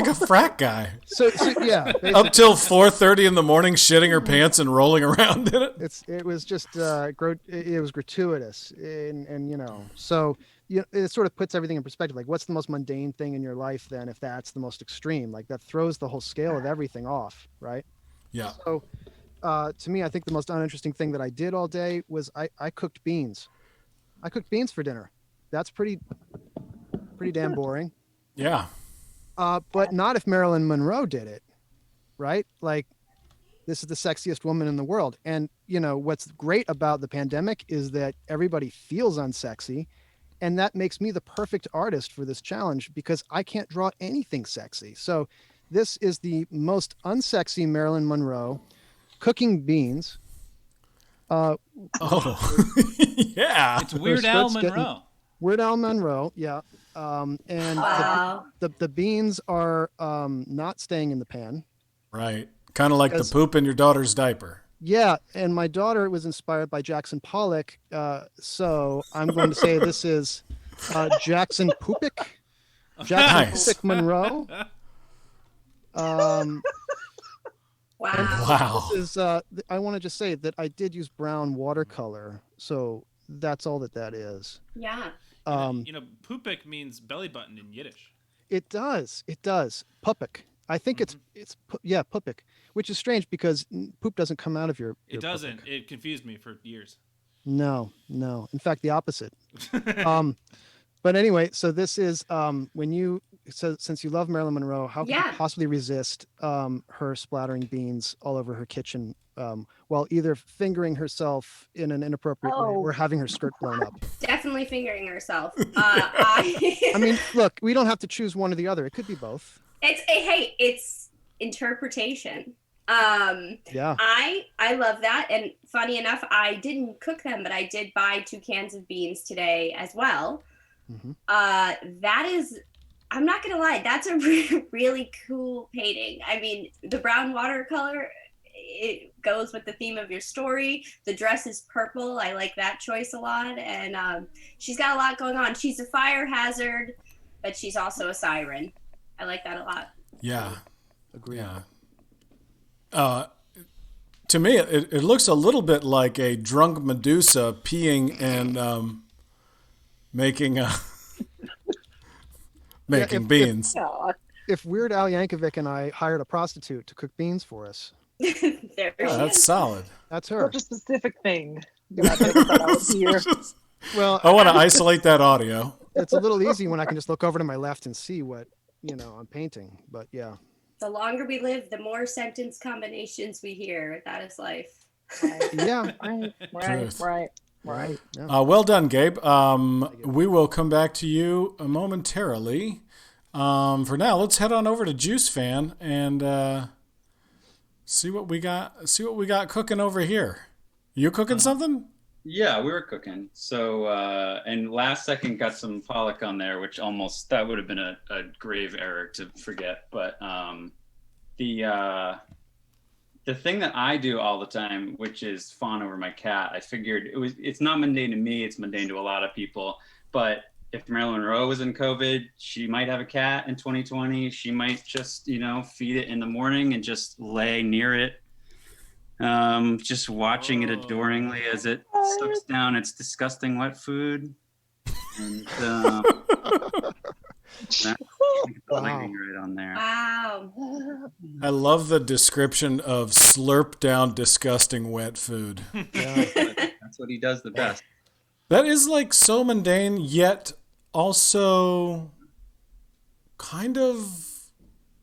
a frat guy. So yeah, Up till 4:30 in the morning, shitting her pants and rolling around in it. it was just it was gratuitous, and so it sort of puts everything in perspective. Like, what's the most mundane thing in your life then, if that's the most extreme? Like, that throws the whole scale of everything off, right? Yeah. So to me, I think the most uninteresting thing that I did all day was I cooked beans. I cooked beans for dinner. That's pretty damn boring. Yeah. But not if Marilyn Monroe did it, right? Like, this is the sexiest woman in the world. And, what's great about the pandemic is that everybody feels unsexy. And that makes me the perfect artist for this challenge because I can't draw anything sexy. So this is the most unsexy Marilyn Monroe cooking beans. Oh, yeah. It's Weird Al skirt's getting- Monroe. Weird Al Monroe, yeah. And Wow. the beans are not staying in the pan. Right. Kind of like the Because- poop in your daughter's diaper. Yeah, and my daughter was inspired by Jackson Pollock, so I'm going to say this is Jackson Pupik, Jackson Nice. Pupik Monroe. Wow. Wow. This is. I want to just say that I did use brown watercolor, so that's all that is. Yeah. Pupik means belly button in Yiddish. It does. It does. Pupik. I think it's Pupik, which is strange because poop doesn't come out of your It doesn't. pupik. It confused me for years. No. In fact, the opposite. But anyway, so this is since you love Marilyn Monroe, how could you possibly resist her splattering beans all over her kitchen while either fingering herself in an inappropriate way or having her skirt blown up? Definitely fingering herself. I mean, look, we don't have to choose one or the other. It could be both. It's interpretation. Yeah. I love that, and funny enough, I didn't cook them, but I did buy 2 cans of beans today as well. Mm-hmm. That is, I'm not gonna lie, that's a really cool painting. I mean, the brown watercolor, it goes with the theme of your story. The dress is purple. I like that choice a lot, and she's got a lot going on. She's a fire hazard, but she's also a siren. I like that a lot. Yeah. Agree. Yeah. To me, it looks a little bit like a drunk Medusa peeing and making beans. If Weird Al Yankovic and I hired a prostitute to cook beans for us, That's solid. that's her. Such a specific thing that I never thought I would hear. Well, I want to isolate that audio. it's a little easy when I can just look over to my left and see what I'm painting. But yeah. The longer we live, the more sentence combinations we hear. That is life. Yeah. Right. Yeah. Well done, Gabe. We will come back to you momentarily. For now, let's head on over to Juice Fan and see what we got. See what we got cooking over here. You cooking something? Yeah, we were cooking. So, and last second got some pollock on there, which that would have been a grave error to forget. But the thing that I do all the time, which is fawn over my cat, I figured it's not mundane to me, it's mundane to a lot of people. But if Marilyn Monroe was in COVID, she might have a cat in 2020. She might just, feed it in the morning and just lay near it. Just watching it adoringly as it sucks down its disgusting wet food. And that's right on there. Wow. I love the description of slurp down disgusting wet food. Yeah. That's what he does the best. That is like so mundane, yet also kind of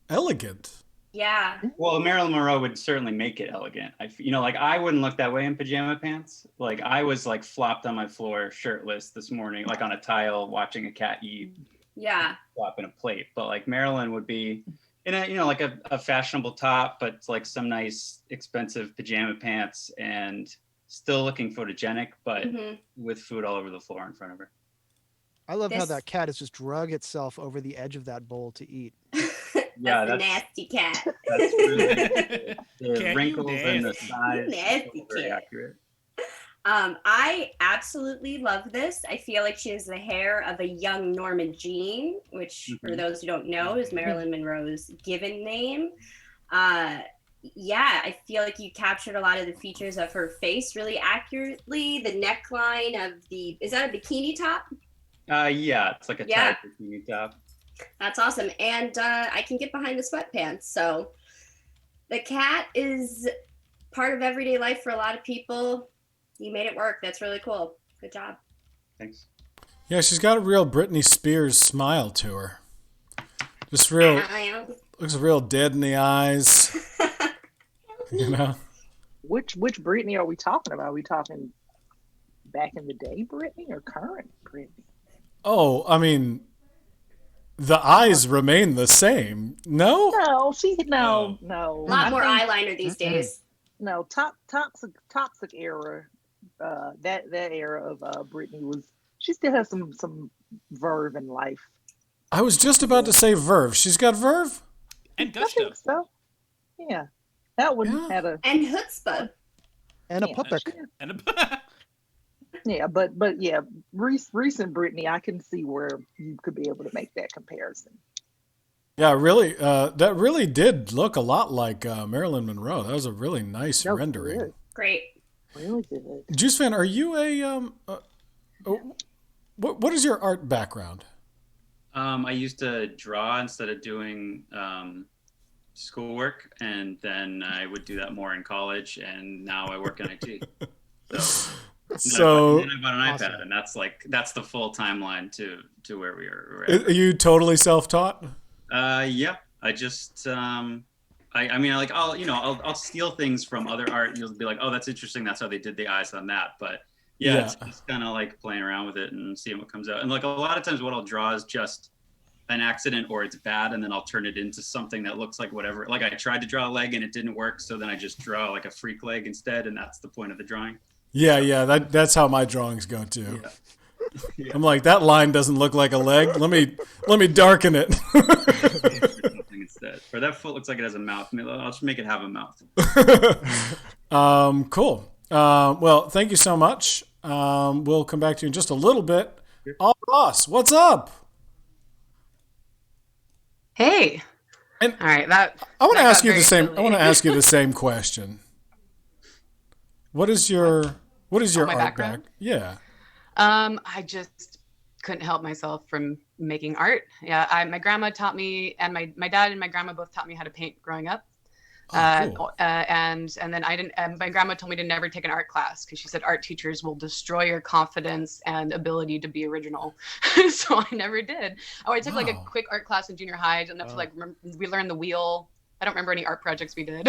elegant. Yeah. Well, Marilyn Monroe would certainly make it elegant. I wouldn't look that way in pajama pants. Like I was like flopped on my floor, shirtless this morning, like on a tile, watching a cat eat. Yeah. Flop in a plate. But like Marilyn would be in a, like a fashionable top, but like some nice expensive pajama pants and still looking photogenic, but with food all over the floor in front of her. I love how that cat has just drug itself over the edge of that bowl to eat. Yeah, that's a nasty cat. That's really the wrinkles and the Nasty. size. Nasty Very cat. accurate. I absolutely love this. I feel like she has the hair of a young Norma Jean, which for those who don't know is Marilyn Monroe's given name. Yeah, I feel like you captured a lot of the features of her face really accurately. The neckline of is that a bikini top? Yeah, it's like a tight bikini top. That's awesome. And I can get behind the sweatpants. So the cat is part of everyday life for a lot of people. You made it work. That's really cool. Good job. Thanks. Yeah, she's got a real Britney Spears smile to her. Just looks real dead in the eyes. Which Britney are we talking about? Are we talking back in the day Britney or current Britney? Oh, I mean, the eyes remain the same. No? No. A lot more eyeliner these days. No, toxic era. That era of Britney she still has some verve in life. I was just about to say verve. She's got verve? And I gusto. think so. Yeah. That one had a... And chutzpah. And a Yeah. puppet. And Yeah, but yeah, Reese and Brittany, I can see where you could be able to make that comparison. Yeah, really. That really did look a lot like Marilyn Monroe. That was a really nice No, rendering. Really, Great. really good. Juice fan, are you what is your art background? I used to draw instead of doing schoolwork, and then I would do that more in college, and now I work in IT. So then I bought an Awesome. iPad, and that's the full timeline to where we are. are you totally self-taught? Yeah. I just I mean, like I'll steal things from other art. You'll be like, oh, that's interesting. That's how they did the eyes on that. But yeah. It's just kind of like playing around with it and seeing what comes out. And like a lot of times, what I'll draw is just an accident or it's bad, and then I'll turn it into something that looks like whatever. Like I tried to draw a leg and it didn't work, so then I just draw like a freak leg instead, and that's the point of the drawing. Yeah. That's how my drawings go too. Yeah. I'm like, that line doesn't look like a leg. Let me darken it. Instead, or that foot looks like it has a mouth. I'll just make it have a mouth. Cool. Well, thank you so much. We'll come back to you in just a little bit. Oh, Ross, what's up? Hey. And All right. I want to that ask got you the very same. I silly. want to ask you the same question. What is your my art background? back? Yeah. I just couldn't help myself from making art. Yeah, my grandma taught me, and my dad and my grandma both taught me how to paint growing up. Oh, cool. And then I didn't. My grandma told me to never take an art class because she said art teachers will destroy your confidence and ability to be original. So I never did. Oh, I took like a Wow. quick art class in junior high. Enough to like we learned the wheel. I don't remember any art projects we did.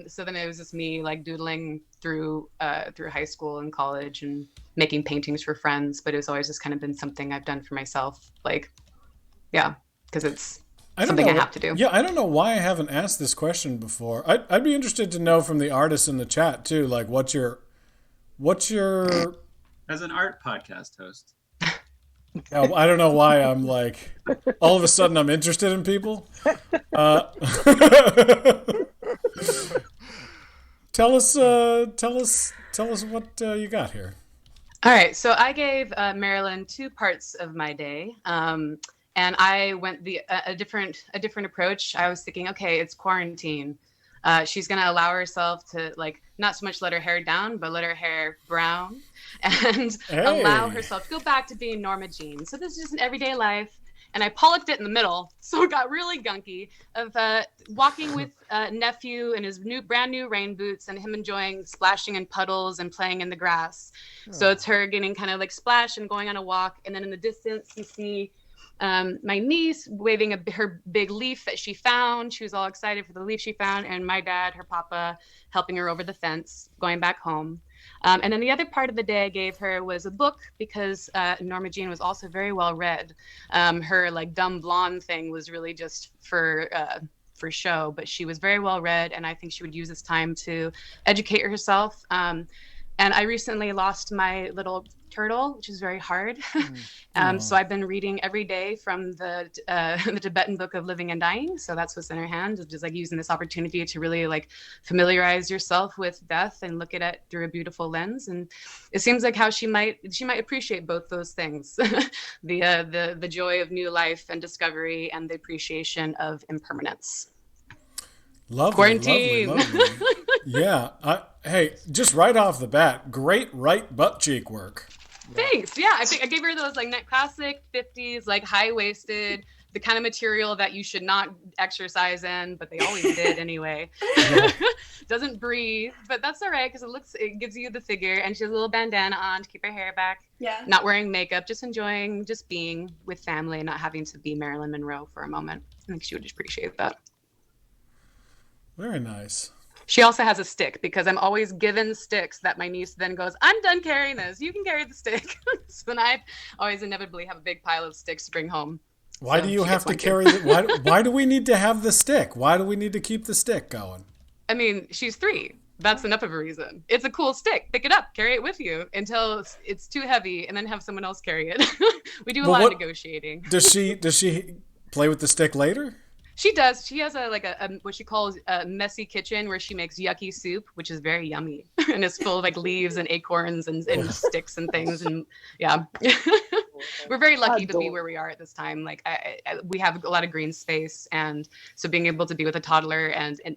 So then it was just me like doodling through high school and college and making paintings for friends. But it's always just kind of been something I've done for myself. Like, yeah, because it's something I have to do. Yeah, I don't know why I haven't asked this question before. I'd be interested to know from the artists in the chat too. Like, what's your As an art podcast host. I don't know why I'm like all of a sudden I'm interested in people. Tell us what you got here. All right, so I gave Marilyn 2 parts of my day, and I went a different approach. I was thinking, okay, it's quarantine. She's gonna allow herself to like not so much let her hair down, but let her hair brown, and allow herself to go back to being Norma Jean. So this is just an everyday life. And I pollocked it in the middle, so it got really gunky of walking with nephew in his brand new rain boots and him enjoying splashing in puddles and playing in the grass. So it's her getting kind of like splash and going on a walk. And then in the distance, you see my niece waving her big leaf that she found. She was all excited for the leaf she found. And my dad, her papa, helping her over the fence, going back home. And then the other part of the day I gave her was a book because Norma Jean was also very well read. Her like dumb blonde thing was really just for show, but she was very well read, and I think she would use this time to educate herself. And I recently lost my little turtle, which is very hard. So I've been reading every day from the Tibetan Book of Living and Dying. So that's what's in her hand, just like using this opportunity to really like familiarize yourself with death and look at it through a beautiful lens. And it seems like how she might appreciate both those things, the joy of new life and discovery, and the appreciation of impermanence. Lovely, Quarantine. lovely. Yeah. Hey, just right off the bat, great right butt cheek work. Thanks. Yeah, I think I gave her those like net classic 50s, like high waisted, the kind of material that you should not exercise in, but they always did anyway. Doesn't breathe, but that's all right because it gives you the figure. And she has a little bandana on to keep her hair back. Yeah. Not wearing makeup, just enjoying just being with family and not having to be Marilyn Monroe for a moment. I think she would appreciate that. Very nice. She also has a stick because I'm always given sticks that my niece then goes, I'm done carrying this. You can carry the stick. So then I always inevitably have a big pile of sticks to bring home. Why So do you she have gets to one carry why do we need to have the stick? Why do we need to keep the stick going? I mean, she's 3. That's enough of a reason. It's a cool stick. Pick it up, carry it with you until it's too heavy, and then have someone else carry it. We do a lot of negotiating. Does she play with the stick later? She does. She has a what she calls a messy kitchen where she makes yucky soup, which is very yummy and it's full of like leaves and acorns and sticks and things. And yeah, we're very lucky to be where we are at this time. Like we have a lot of green space, and so being able to be with a toddler and an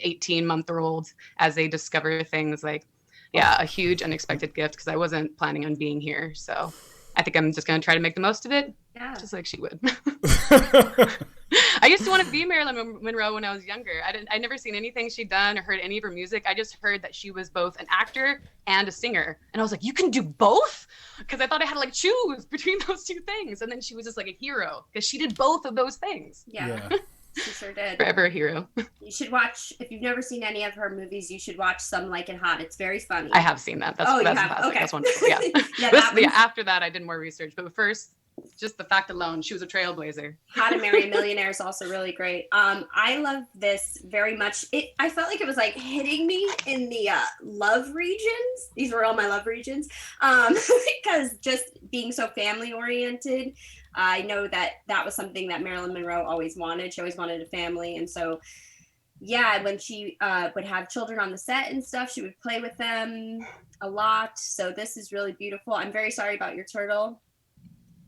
18-month-old as they discover things, like, yeah, a huge unexpected gift because I wasn't planning on being here. So I think I'm just gonna try to make the most of it, just like she would. I used to want to be Marilyn Monroe when I was younger. I'd never seen anything she'd done or heard any of her music. I just heard that she was both an actor and a singer. And I was like, you can do both? Because I thought I had to like choose between those two things. And then she was just like a hero because she did both of those things. Yeah. She sure did. Forever a hero. You should watch, if you've never seen any of her movies, you should watch Some Like It Hot. It's very funny. I have seen that. That's classic. Okay. That's wonderful. Yeah. After that, I did more research. But first, just the fact alone, she was a trailblazer. How to Marry a Millionaire is also really great. I love this very much. I felt like it was like hitting me in the love regions. These were all my love regions. Because just being so family oriented, I know that was something that Marilyn Monroe always wanted. She always wanted a family. And so, yeah, when she would have children on the set and stuff, she would play with them a lot. So this is really beautiful. I'm very sorry about your turtle.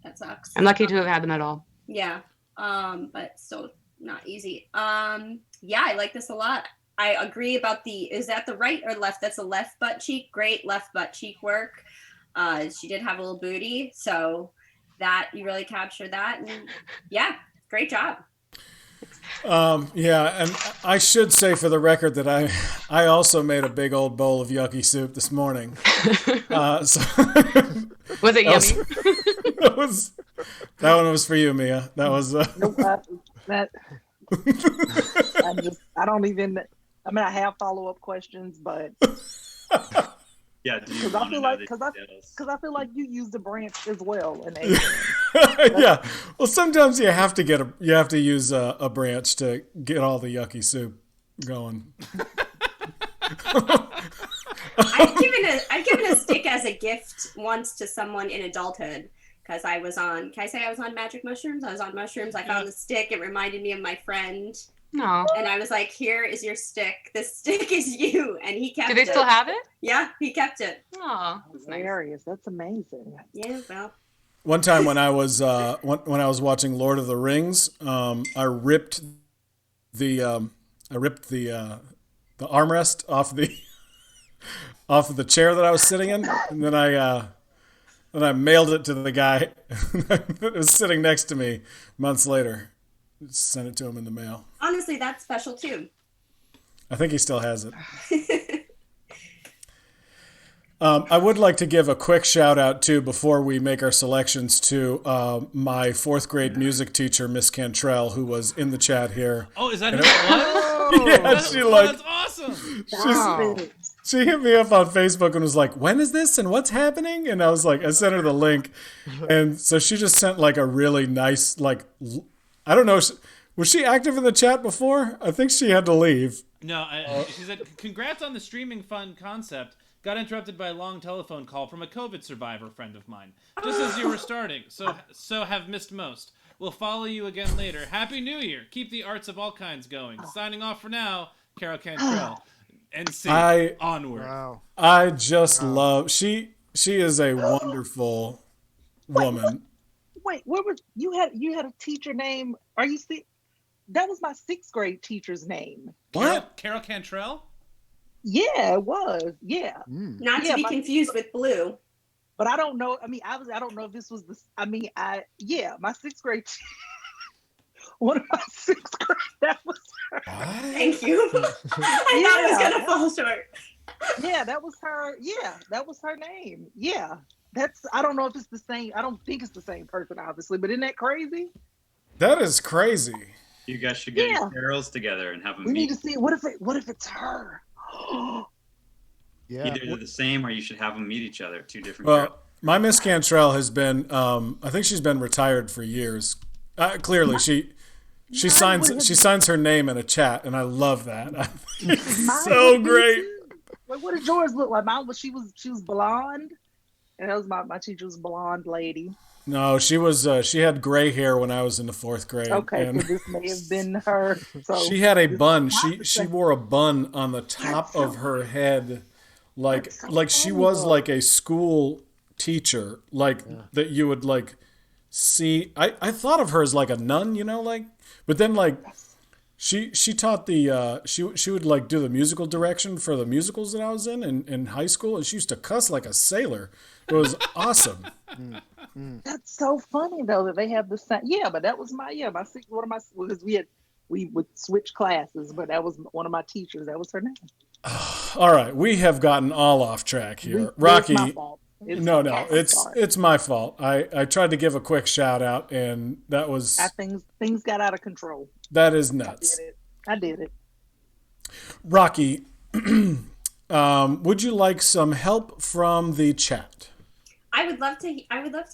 That sucks. I'm lucky to have had them at all. Yeah. But still not easy. Yeah, I like this a lot. I agree about is that the right or left? That's a left butt cheek. Great left butt cheek work. She did have a little booty, so that you really captured that. And yeah, great job. Yeah, and I should say for the record that I also made a big old bowl of yucky soup this morning. Was it yummy? That one was for you, Mia. That was. I have follow-up questions, but yeah, because I feel like you used a branch as well in yeah, well, sometimes you have to use a branch to get all the yucky soup going. I've given a stick as a gift once to someone in adulthood because I was on. Can I say I was on magic mushrooms? I was on mushrooms. I found the stick. It reminded me of my friend. No. And I was like, "Here is your stick. This stick is you." And he kept it. Do they still have it? Yeah, he kept it. Oh, that's hilarious. That's amazing. Yeah, well. One time when I was watching Lord of the Rings, I ripped the armrest off of the chair that I was sitting in, and then I mailed it to the guy that was sitting next to me months later. Sent it to him in the mail. Honestly, that's special too. I think he still has it. I would like to give a quick shout out too before we make our selections to my 4th grade music teacher, Miss Cantrell, who was in the chat here. Oh, is that who it was? Yeah, that's awesome. She hit me up on Facebook and was like, "When is this and what's happening?" And I was like, I sent her the link, and so she just sent like a really nice, like, I don't know, was she active in the chat before? I think she had to leave. No, she said, "Congrats on the streaming fun concept. Got interrupted by a long telephone call from a COVID survivor friend of mine, just as you were starting, so have missed most. We'll follow you again later. Happy New Year. Keep the arts of all kinds going. Signing off for now, Carol Cantrell. NC, onward." Wow. I just love, she is a wonderful woman. Wait, where was you had a teacher name? Are you see? That was my 6th grade teacher's name. What? Carol Cantrell? Yeah, it was. Yeah. Not to be confused with Blue. But I don't know. I mean, I don't know if this was the. I mean, my 6th grade. One of my 6th grade. That was her. Thank you. I thought it was gonna fall short. Yeah, that was her. Yeah, that was her name. Yeah, I don't know if it's the same. I don't think it's the same person, obviously. But isn't that crazy? That is crazy. You guys should get your Carols together and have them We meet. need to see. What if it's her? Yeah. Either they're the same or you should have them meet each other. 2 different Well, girls. my Miss Cantrell has been, I think she's been retired for years. Clearly, she signs her name in a chat, and I love that. It's so great. Like, what did yours look like? Mine was she was blonde. And that was my teacher was a blonde lady. No, she had gray hair when I was in the 4th grade. Okay, and so this may have been her. So she had a this is bun. not the She same. wore a bun on the top That's so- of her head, like That's so she funny, was though. like a school teacher, like that you would like see. I thought of her as like a nun, but then like she taught the she would like do the musical direction for the musicals that I was in high school, and she used to cuss like a sailor. It was awesome. That's so funny though that they have the same. Yeah, but that was one of my because we would switch classes, but that was one of my teachers. That was her name. All right, we have gotten all off track here. Rocky, It's my fault. no, I'm sorry. it's my fault. I tried to give a quick shout out, and that was things got out of control. that is I nuts. did it. I did it. Rocky, would you like some help from the chat? I would love to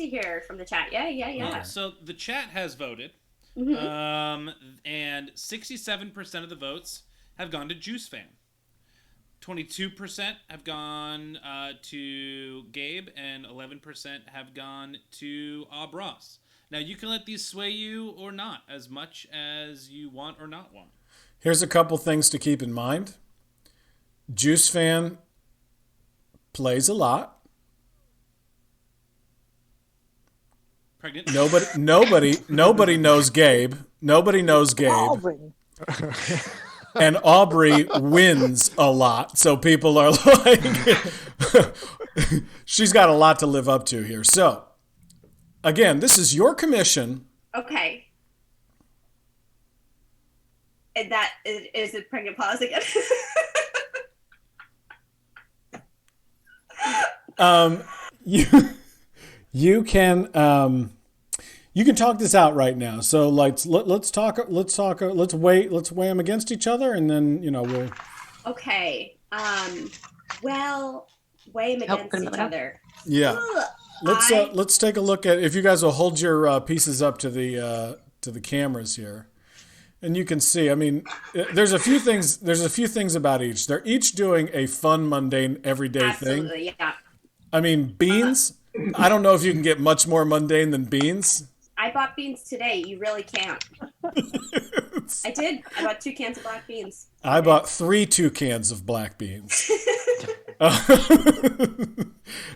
hear from the chat. Yeah. So the chat has voted, and 67% of the votes have gone to Juice Fan. 22% have gone to Gabe, and 11% have gone to Ross. Now, you can let these sway you or not, as much as you want or not want. Here's a couple things to keep in mind. Juice Fan plays a lot. Pregnant? Nobody knows Gabe. Nobody knows Gabe. Alvin. And Aubrey wins a lot, so people are like, she's got a lot to live up to here. So, again, this is your commission. Okay. And that is a pregnant pause again. You can talk this out right now. So let's weigh them against each other, and then we'll. Okay. Well, weigh them against each other. Yeah. Ugh, Let's take a look at, if you guys will hold your pieces up to the cameras here, and you can see. I mean, there's a few things about each. They're each doing a fun, mundane, everyday thing. Absolutely, yeah. I mean, beans. I don't know if you can get much more mundane than beans. I bought beans today. You really can't. I did. I bought 2 cans of black beans. I bought 2 cans of black beans.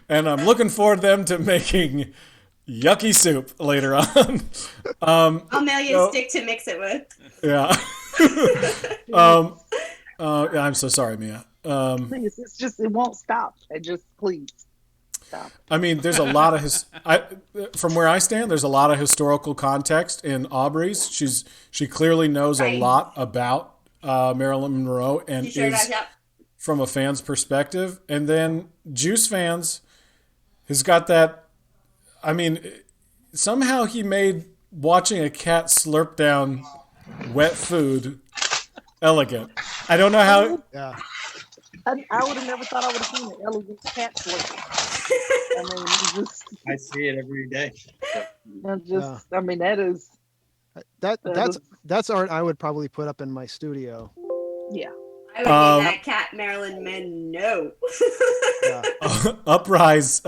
And I'm looking forward to them to making yucky soup later on. I'll mail you a stick to mix it with. Yeah. I'm so sorry, Mia. Please, it won't stop. Please stop. I mean, there's a lot of from where I stand, there's a lot of historical context in Aubrey's. She clearly knows a lot about Marilyn Monroe and Sure is does, yep. from a fan's perspective. And then Juice Fans has got that. I mean, somehow he made watching a cat slurp down wet food elegant. I don't know how. Yeah. I would have never thought I would have seen an elegant cat slurp. I mean, I see it every day. I mean, that is. That's art I would probably put up in my studio. Yeah. I would name that cat Marilyn Monroe. Yeah. Uprise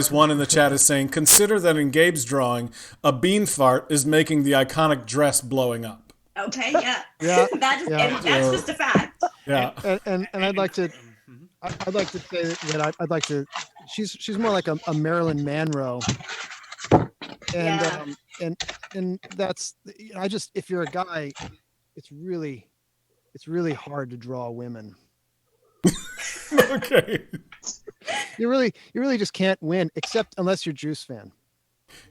one in the chat is saying, consider that in Gabe's drawing, a bean fart is making the iconic dress blowing up. Okay, yeah. Yeah. That's just a fact. Yeah. And I'd like to say that I'd like to. She's more like a Marilyn Monroe. And and that's if you're a guy, it's really hard to draw women. Okay. You really just can't win, except unless you're Juice Fan.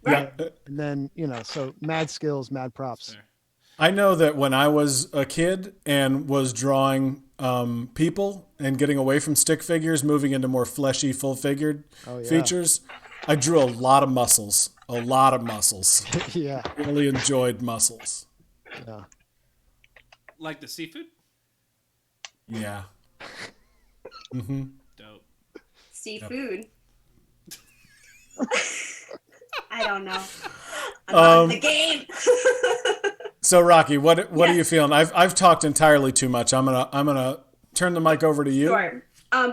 Yeah. And then so mad skills, mad props. I know that when I was a kid and was drawing people and getting away from stick figures, moving into more fleshy, full-figured features, I drew a lot of muscles. Yeah. Really enjoyed muscles. Yeah. Like the seafood? Yeah. Mm-hmm. Dope. Seafood. I don't know. I'm on the game. So Rocky, what are you feeling? I've talked entirely too much. I'm gonna turn the mic over to you. Sure.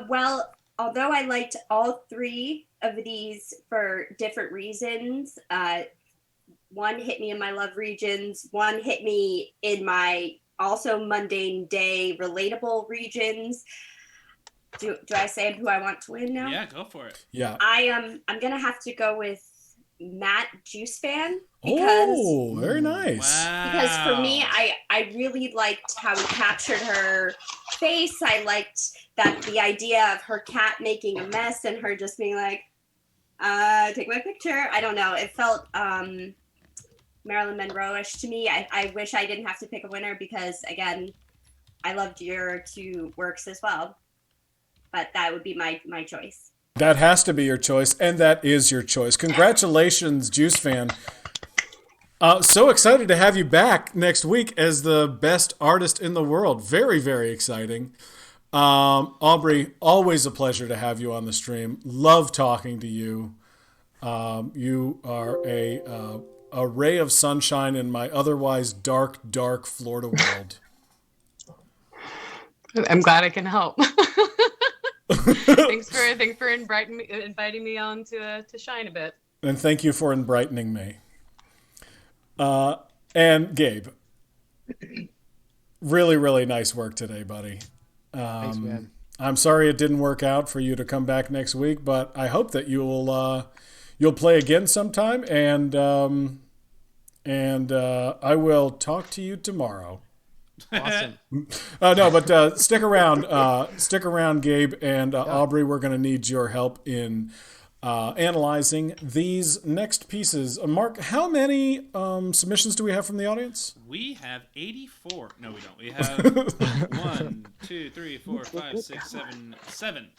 Well, although I liked all 3 of these for different reasons. One hit me in my love regions. One hit me in my also mundane day relatable regions. Do I say who I want to win now? Yeah, go for it. Yeah. I'm gonna have to go with Matt Juice Fan because very nice. Wow. because for me I really liked how he captured her face. I liked that the idea of her cat making a mess and her just being like, take my picture. I don't know. It felt Marilyn Monroe-ish to me. I wish I didn't have to pick a winner because, again, I loved your two works as well. But that would be my choice. That has to be your choice, and that is your choice. Congratulations, Juice Fan. So excited to have you back next week as the best artist in the world. Very, very exciting. Aubrey, always a pleasure to have you on the stream. Love talking to you. You are a ray of sunshine in my otherwise dark, dark Florida world. I'm glad I can help. Thanks for inviting me on to shine a bit. And thank you for enbrightening me. And Gabe, really, really nice work today, buddy. Thanks, man. I'm sorry it didn't work out for you to come back next week, but I hope that you'll play again sometime, and I will talk to you tomorrow. Awesome. No, but stick around, Gabe and Aubrey. We're going to need your help in analyzing these next pieces. Mark, how many submissions do we have from the audience? We have 84. No, we don't. We have 1, 2, 3, 4, 5, 6, 7, 7.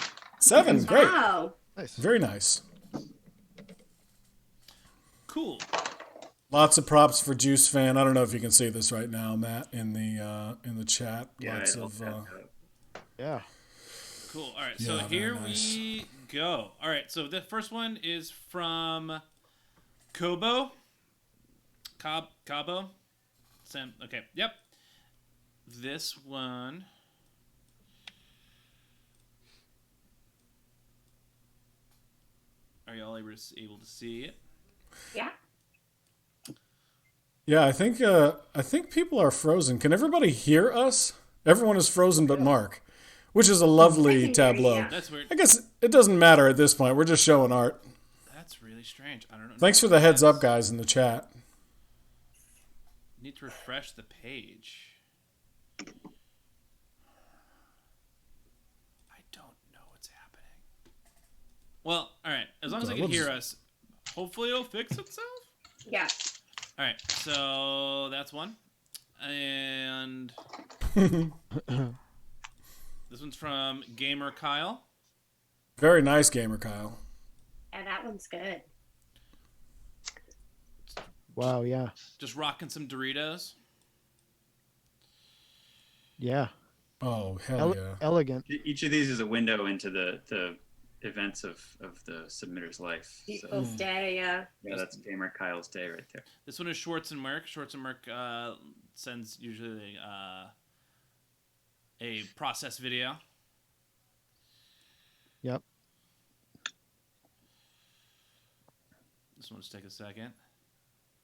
7, great. Wow. Nice. Very nice. Cool. Lots of props for Juice Fan. I don't know if you can see this right now, Matt, in the chat. Yeah, Lots I'll of tap that. Yeah. Cool. All right. So Yeah, here very nice. we go. All right. So the first one is from Kobo. Cabo. Sam. Okay. Yep. This one. Are y'all able to see it? Yeah. Yeah, I think people are frozen. Can everybody hear us? Everyone is frozen but Mark, which is a I lovely can hear you, tableau. yeah. That's weird. I guess it doesn't matter at this point. We're just showing art. That's really strange. I don't know. Thanks for the heads up, guys, in the chat. Need to refresh the page. I don't know what's happening. Well, all right. As long as I can hear us, hopefully it'll fix itself. Yeah. All right. So that's one. And this one's from Gamer Kyle. Very nice, Gamer Kyle. Yeah, that one's good. Wow. Yeah. Just rocking some Doritos. Yeah. Oh, hell yeah. Elegant. Each of these is a window into the events of the submitter's life. So, People's Day, yeah. yeah, that's Gamer Kyle's day right there. This one is Schwartz and Merck. Schwartz and Merck sends usually a process video. Yep. This one will take a second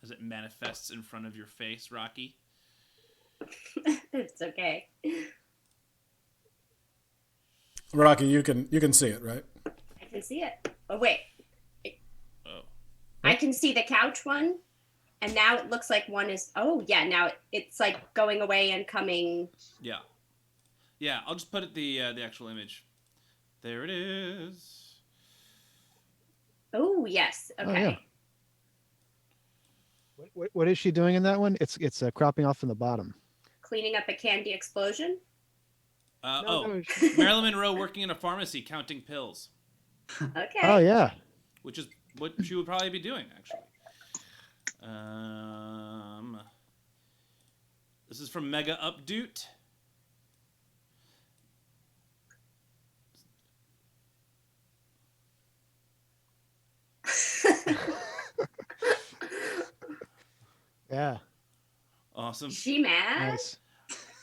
as it manifests in front of your face, Rocky. It's okay. Rocky, you can see it, right? I can see it. Oh, wait. Oh. I can see the couch one. And now it looks like one is, oh, yeah, now it's like going away and coming. Yeah. Yeah, I'll just put it the actual image. There it is. Oh, yes. Okay. Oh, yeah. What is she doing in that one? It's cropping off from the bottom. Cleaning up a candy explosion. No, Marilyn Monroe working in a pharmacy counting pills, Okay. Oh yeah. which is what she would probably be doing, actually. This is from Mega Updoot. Yeah. Awesome. She mad? Nice.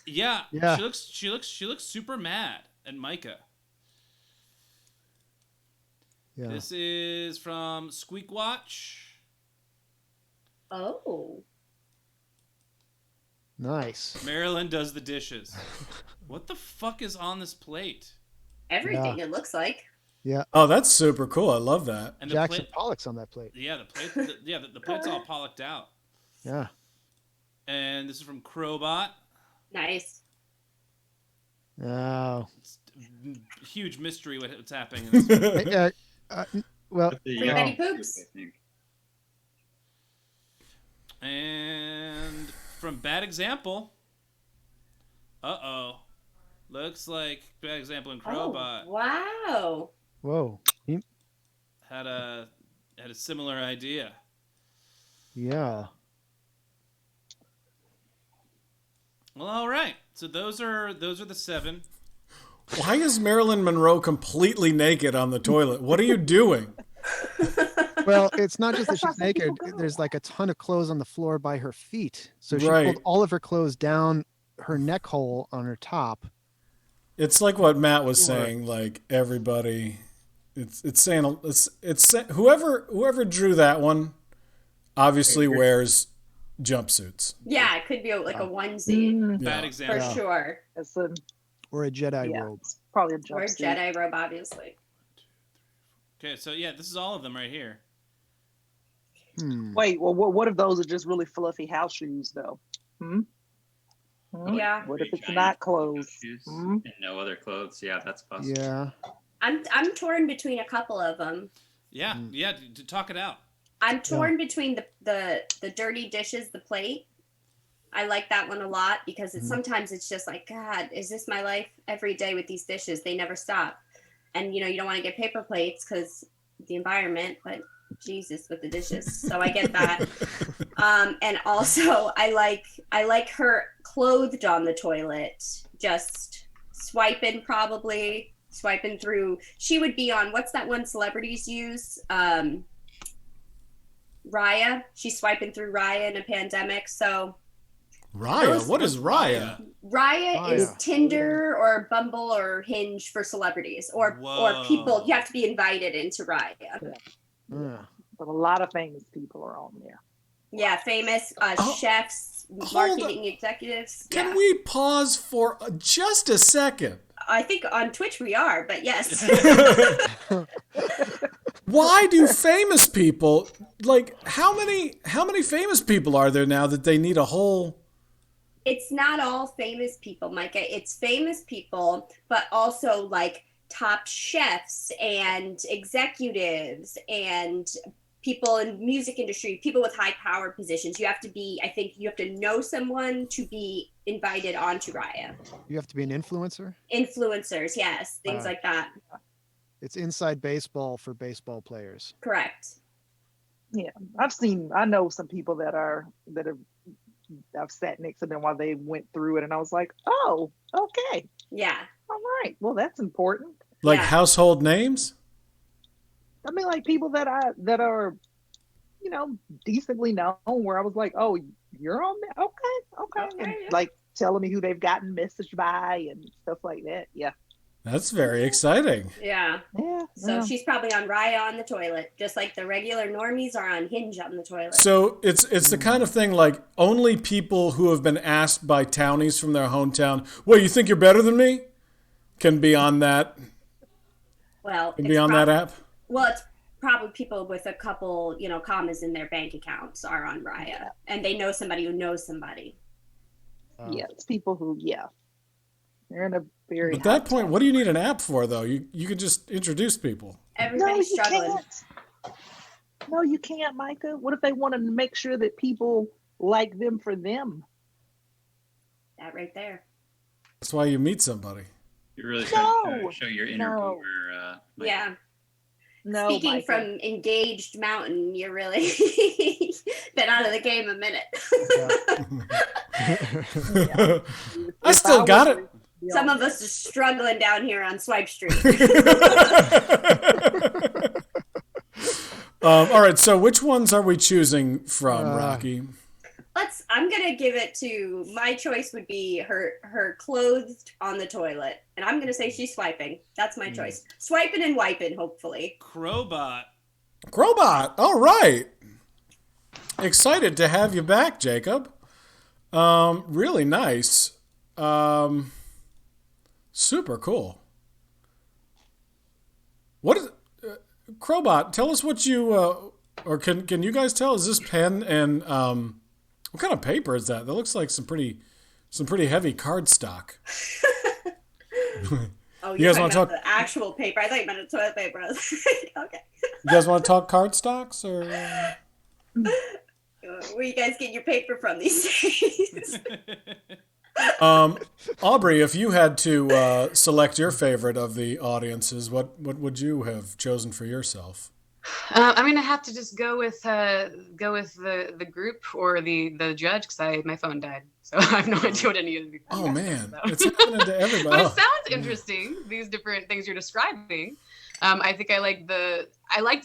Yeah, Yeah. She looks super mad at Micah. Yeah. This is from Squeak Watch. Oh. Nice. Marilyn does the dishes. What the fuck is on this plate? Everything it looks like. Yeah. Oh, that's super cool. I love that. And Jackson plate, Pollock's on that plate. yeah, the plate, the plate's all pollocked out. Yeah. And this is from Crowbot. Nice. Oh. It's a huge mystery what's happening in this. Well, Everybody poops. I think. And from Bad Example. Uh-oh. Looks like Bad Example and Crowbot Oh, wow. whoa. had a similar idea. Yeah. Well, all right. So those are the 7. Why is Marilyn Monroe completely naked on the toilet? What are you doing? Well, it's not just that she's naked. There's like a ton of clothes on the floor by her feet. So she Right. pulled all of her clothes down her neck hole on her top. It's like what Matt was saying. Like everybody, it's saying whoever drew that one, obviously wears jumpsuits. Yeah, it could be like a onesie Bad for example. sure. It's a, Or a Jedi yeah, robe. it's probably a Or a jumpsuit. Jedi robe, obviously. Okay, so yeah, this is all of them right here. Wait, well, what if those are just really fluffy house shoes, though? Hmm? Yeah. What if it's Giant not clothes? shoes Hmm? And no other clothes. Yeah, that's possible. Yeah. I'm torn between a couple of them. Yeah, yeah. To talk it out. I'm torn between the dirty dishes, the plate. I like that one a lot because sometimes it's just like, God, is this my life every day with these dishes? They never stop. And you don't want to get paper plates because the environment, but Jesus with the dishes. So I get that. And also I like her clothed on the toilet, just swiping through. She would be on, what's that one celebrities use? Raya. She's swiping through Raya in a pandemic. So Raya, what is Raya? Raya is Raya. Tinder or Bumble or Hinge for celebrities or Whoa. people. You have to be invited into Raya. Yeah. But a lot of famous people are on there. Yeah, famous chefs, hold marketing executives. Can Yeah. we pause for just a second? I think on Twitch we are, but yes. Why do famous people like how many famous people are there now that they need a whole? It's not all famous people, Micah. It's famous people, but also like top chefs and executives and people in music industry, people with high power positions. I think you have to know someone to be invited onto Raya. You have to be an influencer. Influencers, yes, things like that. It's inside baseball for baseball players. Correct. Yeah, I know some people I've sat next to them while they went through it, and I was like, oh, okay, Yeah. all right, well, that's important. Like Yeah. household names? I mean, like people that are, decently known. Where I was like, oh, you're on there, okay, Okay, and yeah. like telling me who they've gotten messaged by and stuff like that. Yeah, That's very exciting. Yeah. yeah. So yeah. she's probably on Raya on the toilet, just like the regular normies are on Hinge on the toilet. So it's the kind of thing like only people who have been asked by townies from their hometown, "Well, you think you're better than me?" can be on that that app. Well, it's probably people with a couple, commas in their bank accounts are on Raya, and they know somebody who knows somebody. Yeah, it's people who, they're in a very. At that point, what do you need an app for, though? You could just introduce people. Everybody's struggling. Can't. No, you can't, Micah. What if they want to make sure that people like them for them? That right there. That's why you meet somebody. You're really trying No. to show your inner No. boomer. Yeah. No, Speaking Micah. from engaged mountain, you're really been out of the game a minute. I still got it. Some of us are struggling down here on Swipe Street. All right, so which ones are we choosing from, Rocky? I'm gonna give it to, my choice would be her clothed on the toilet, and I'm gonna say she's swiping. That's my choice. Swiping and wiping, hopefully. Crowbot. Crowbot. All right. Excited to have you back, Jacob. Really nice. Super cool. What is Crowbot? Tell us what you or can you guys tell? Is this pen and what kind of paper is that? That looks like some pretty heavy cardstock. Oh, You guys wanna talk- the actual paper? I thought you meant the toilet paper. I was like, okay. You guys want to talk cardstocks or? Where you guys get your paper from these days? Aubrey, if you had to select your favorite of the audiences, what would you have chosen for yourself? I'm gonna have to just go with the group or the judge because my phone died, so I have no idea what any of these. Oh man, about. it's happening to everybody. But it Oh. sounds interesting. These different things you're describing. I think I liked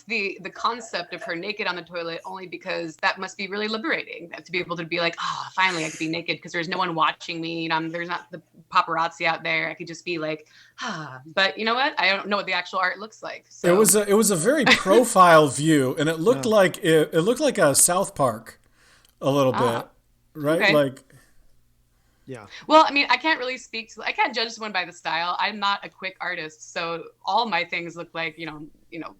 the concept of her naked on the toilet only because that must be really liberating to be able to be like, oh, finally I could be naked because there's no one watching me. You know, there's not the paparazzi out there. I could just be like, ah. But you know what? I don't know what the actual art looks like. So. It was a very profile view, and it looked like it looked like a South Park, a little bit, right? Okay. Like, Yeah. Well, I mean, I can't judge someone by the style. I'm not a quick artist, so all my things look like, you know,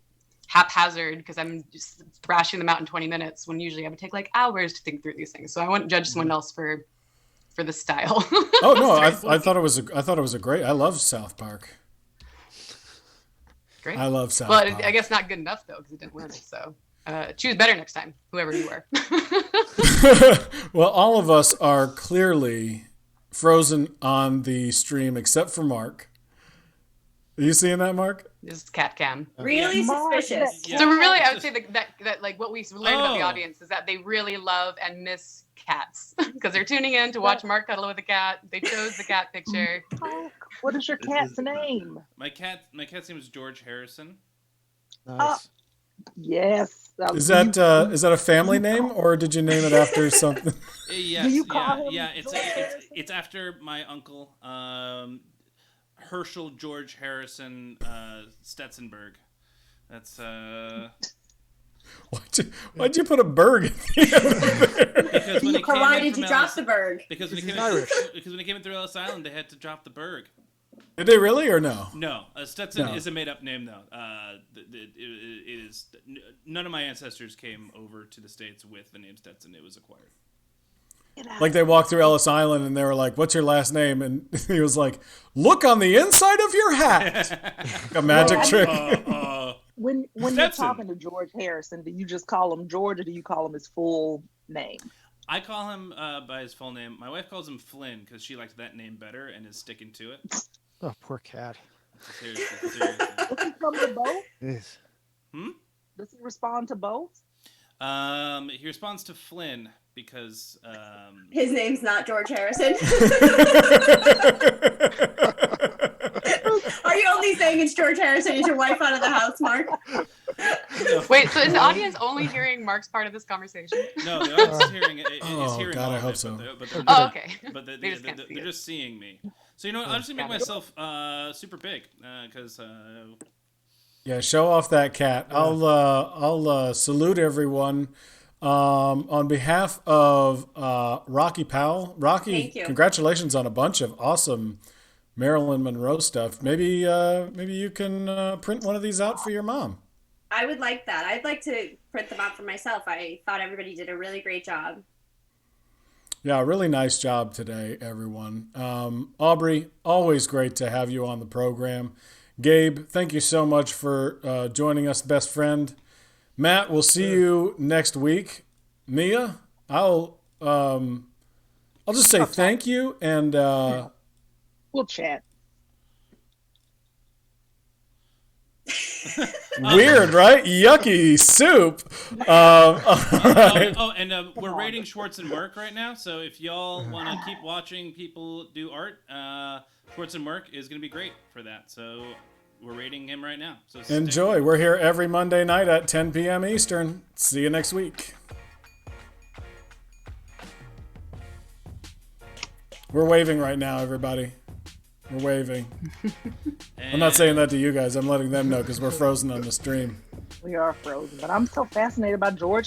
haphazard because I'm just thrashing them out in 20 minutes when usually I would take like hours to think through these things. So I wouldn't judge someone else for the style. oh no, I thought it was a great. I love South Park. Great. I love South Well, Park. I guess not good enough though because it didn't win. So choose better next time, whoever you are. Well, all of us are clearly frozen on the stream except for Mark. Are you seeing that, Mark? This is cat cam. Really suspicious. Yeah. So really, I would say that like what we learned about the Oh. audience is that they really love and miss cats because they're tuning in to watch Mark cuddle with a cat. They chose the cat picture. What is your cat's name? My cat's name is George Harrison. Nice. Yes. Is that a family name or did you name it after something? Yes, you call him yeah. George Harrison? It's after my uncle, Herschel George Harrison Stetzenberg. That's Why'd you put a berg in the end? because when it came Why in did from you drop Ellis- the berg? Because when it He's came Irish. because when it came in through Ellis Island, they had to drop the berg. Did they really or no? No, Stetson No. is a made-up name though. It is none of my ancestors came over to the States with the name Stetson. It was acquired. Like they walked through Ellis Island and they were like, "What's your last name?" And he was like, "Look on the inside of your hat." A magic trick. When you're Stetson. talking to George Harrison, do you just call him George or do you call him his full name? I call him by his full name. My wife calls him Flynn because she likes that name better and is sticking to it. Oh, poor cat. Seriously. Does he come to both? Yes. Does he respond to both? He responds to Flynn because His name's not George Harrison. Are you only saying it's George Harrison? Is your wife out of the house, Mark? Wait, so is the audience only hearing Mark's part of this conversation? no, the audience is hearing it. Oh, Is hearing God, all I of hope it, so. Oh, okay. But They just can't see they're it. just seeing me. So you know what? I'm just gonna make myself super big because Yeah, show off that cat. I'll salute everyone. On behalf of Rocky Powell, Rocky, Thank you. congratulations on a bunch of awesome Marilyn Monroe stuff. Maybe you can print one of these out for your mom. I would like that. I'd like to print them out for myself. I thought everybody did a really great job. Yeah, really nice job today, everyone. Aubrey, always great to have you on the program. Gabe, thank you so much for joining us, best friend. Matt, we'll see you next week. Mia, I'll just say thank you and We'll chat. weird, right? Yucky soup. All right. and we're rating Schwartz and Merck right now. So if y'all want to keep watching people do art, Schwartz and Merck is gonna be great for that. So we're rating him right now. So stick Enjoy. We're here every Monday night at 10 p.m. Eastern. See you next week. We're waving right now, everybody. We're waving. I'm not saying that to you guys. I'm letting them know because we're frozen on the stream. We are frozen, but I'm so fascinated by George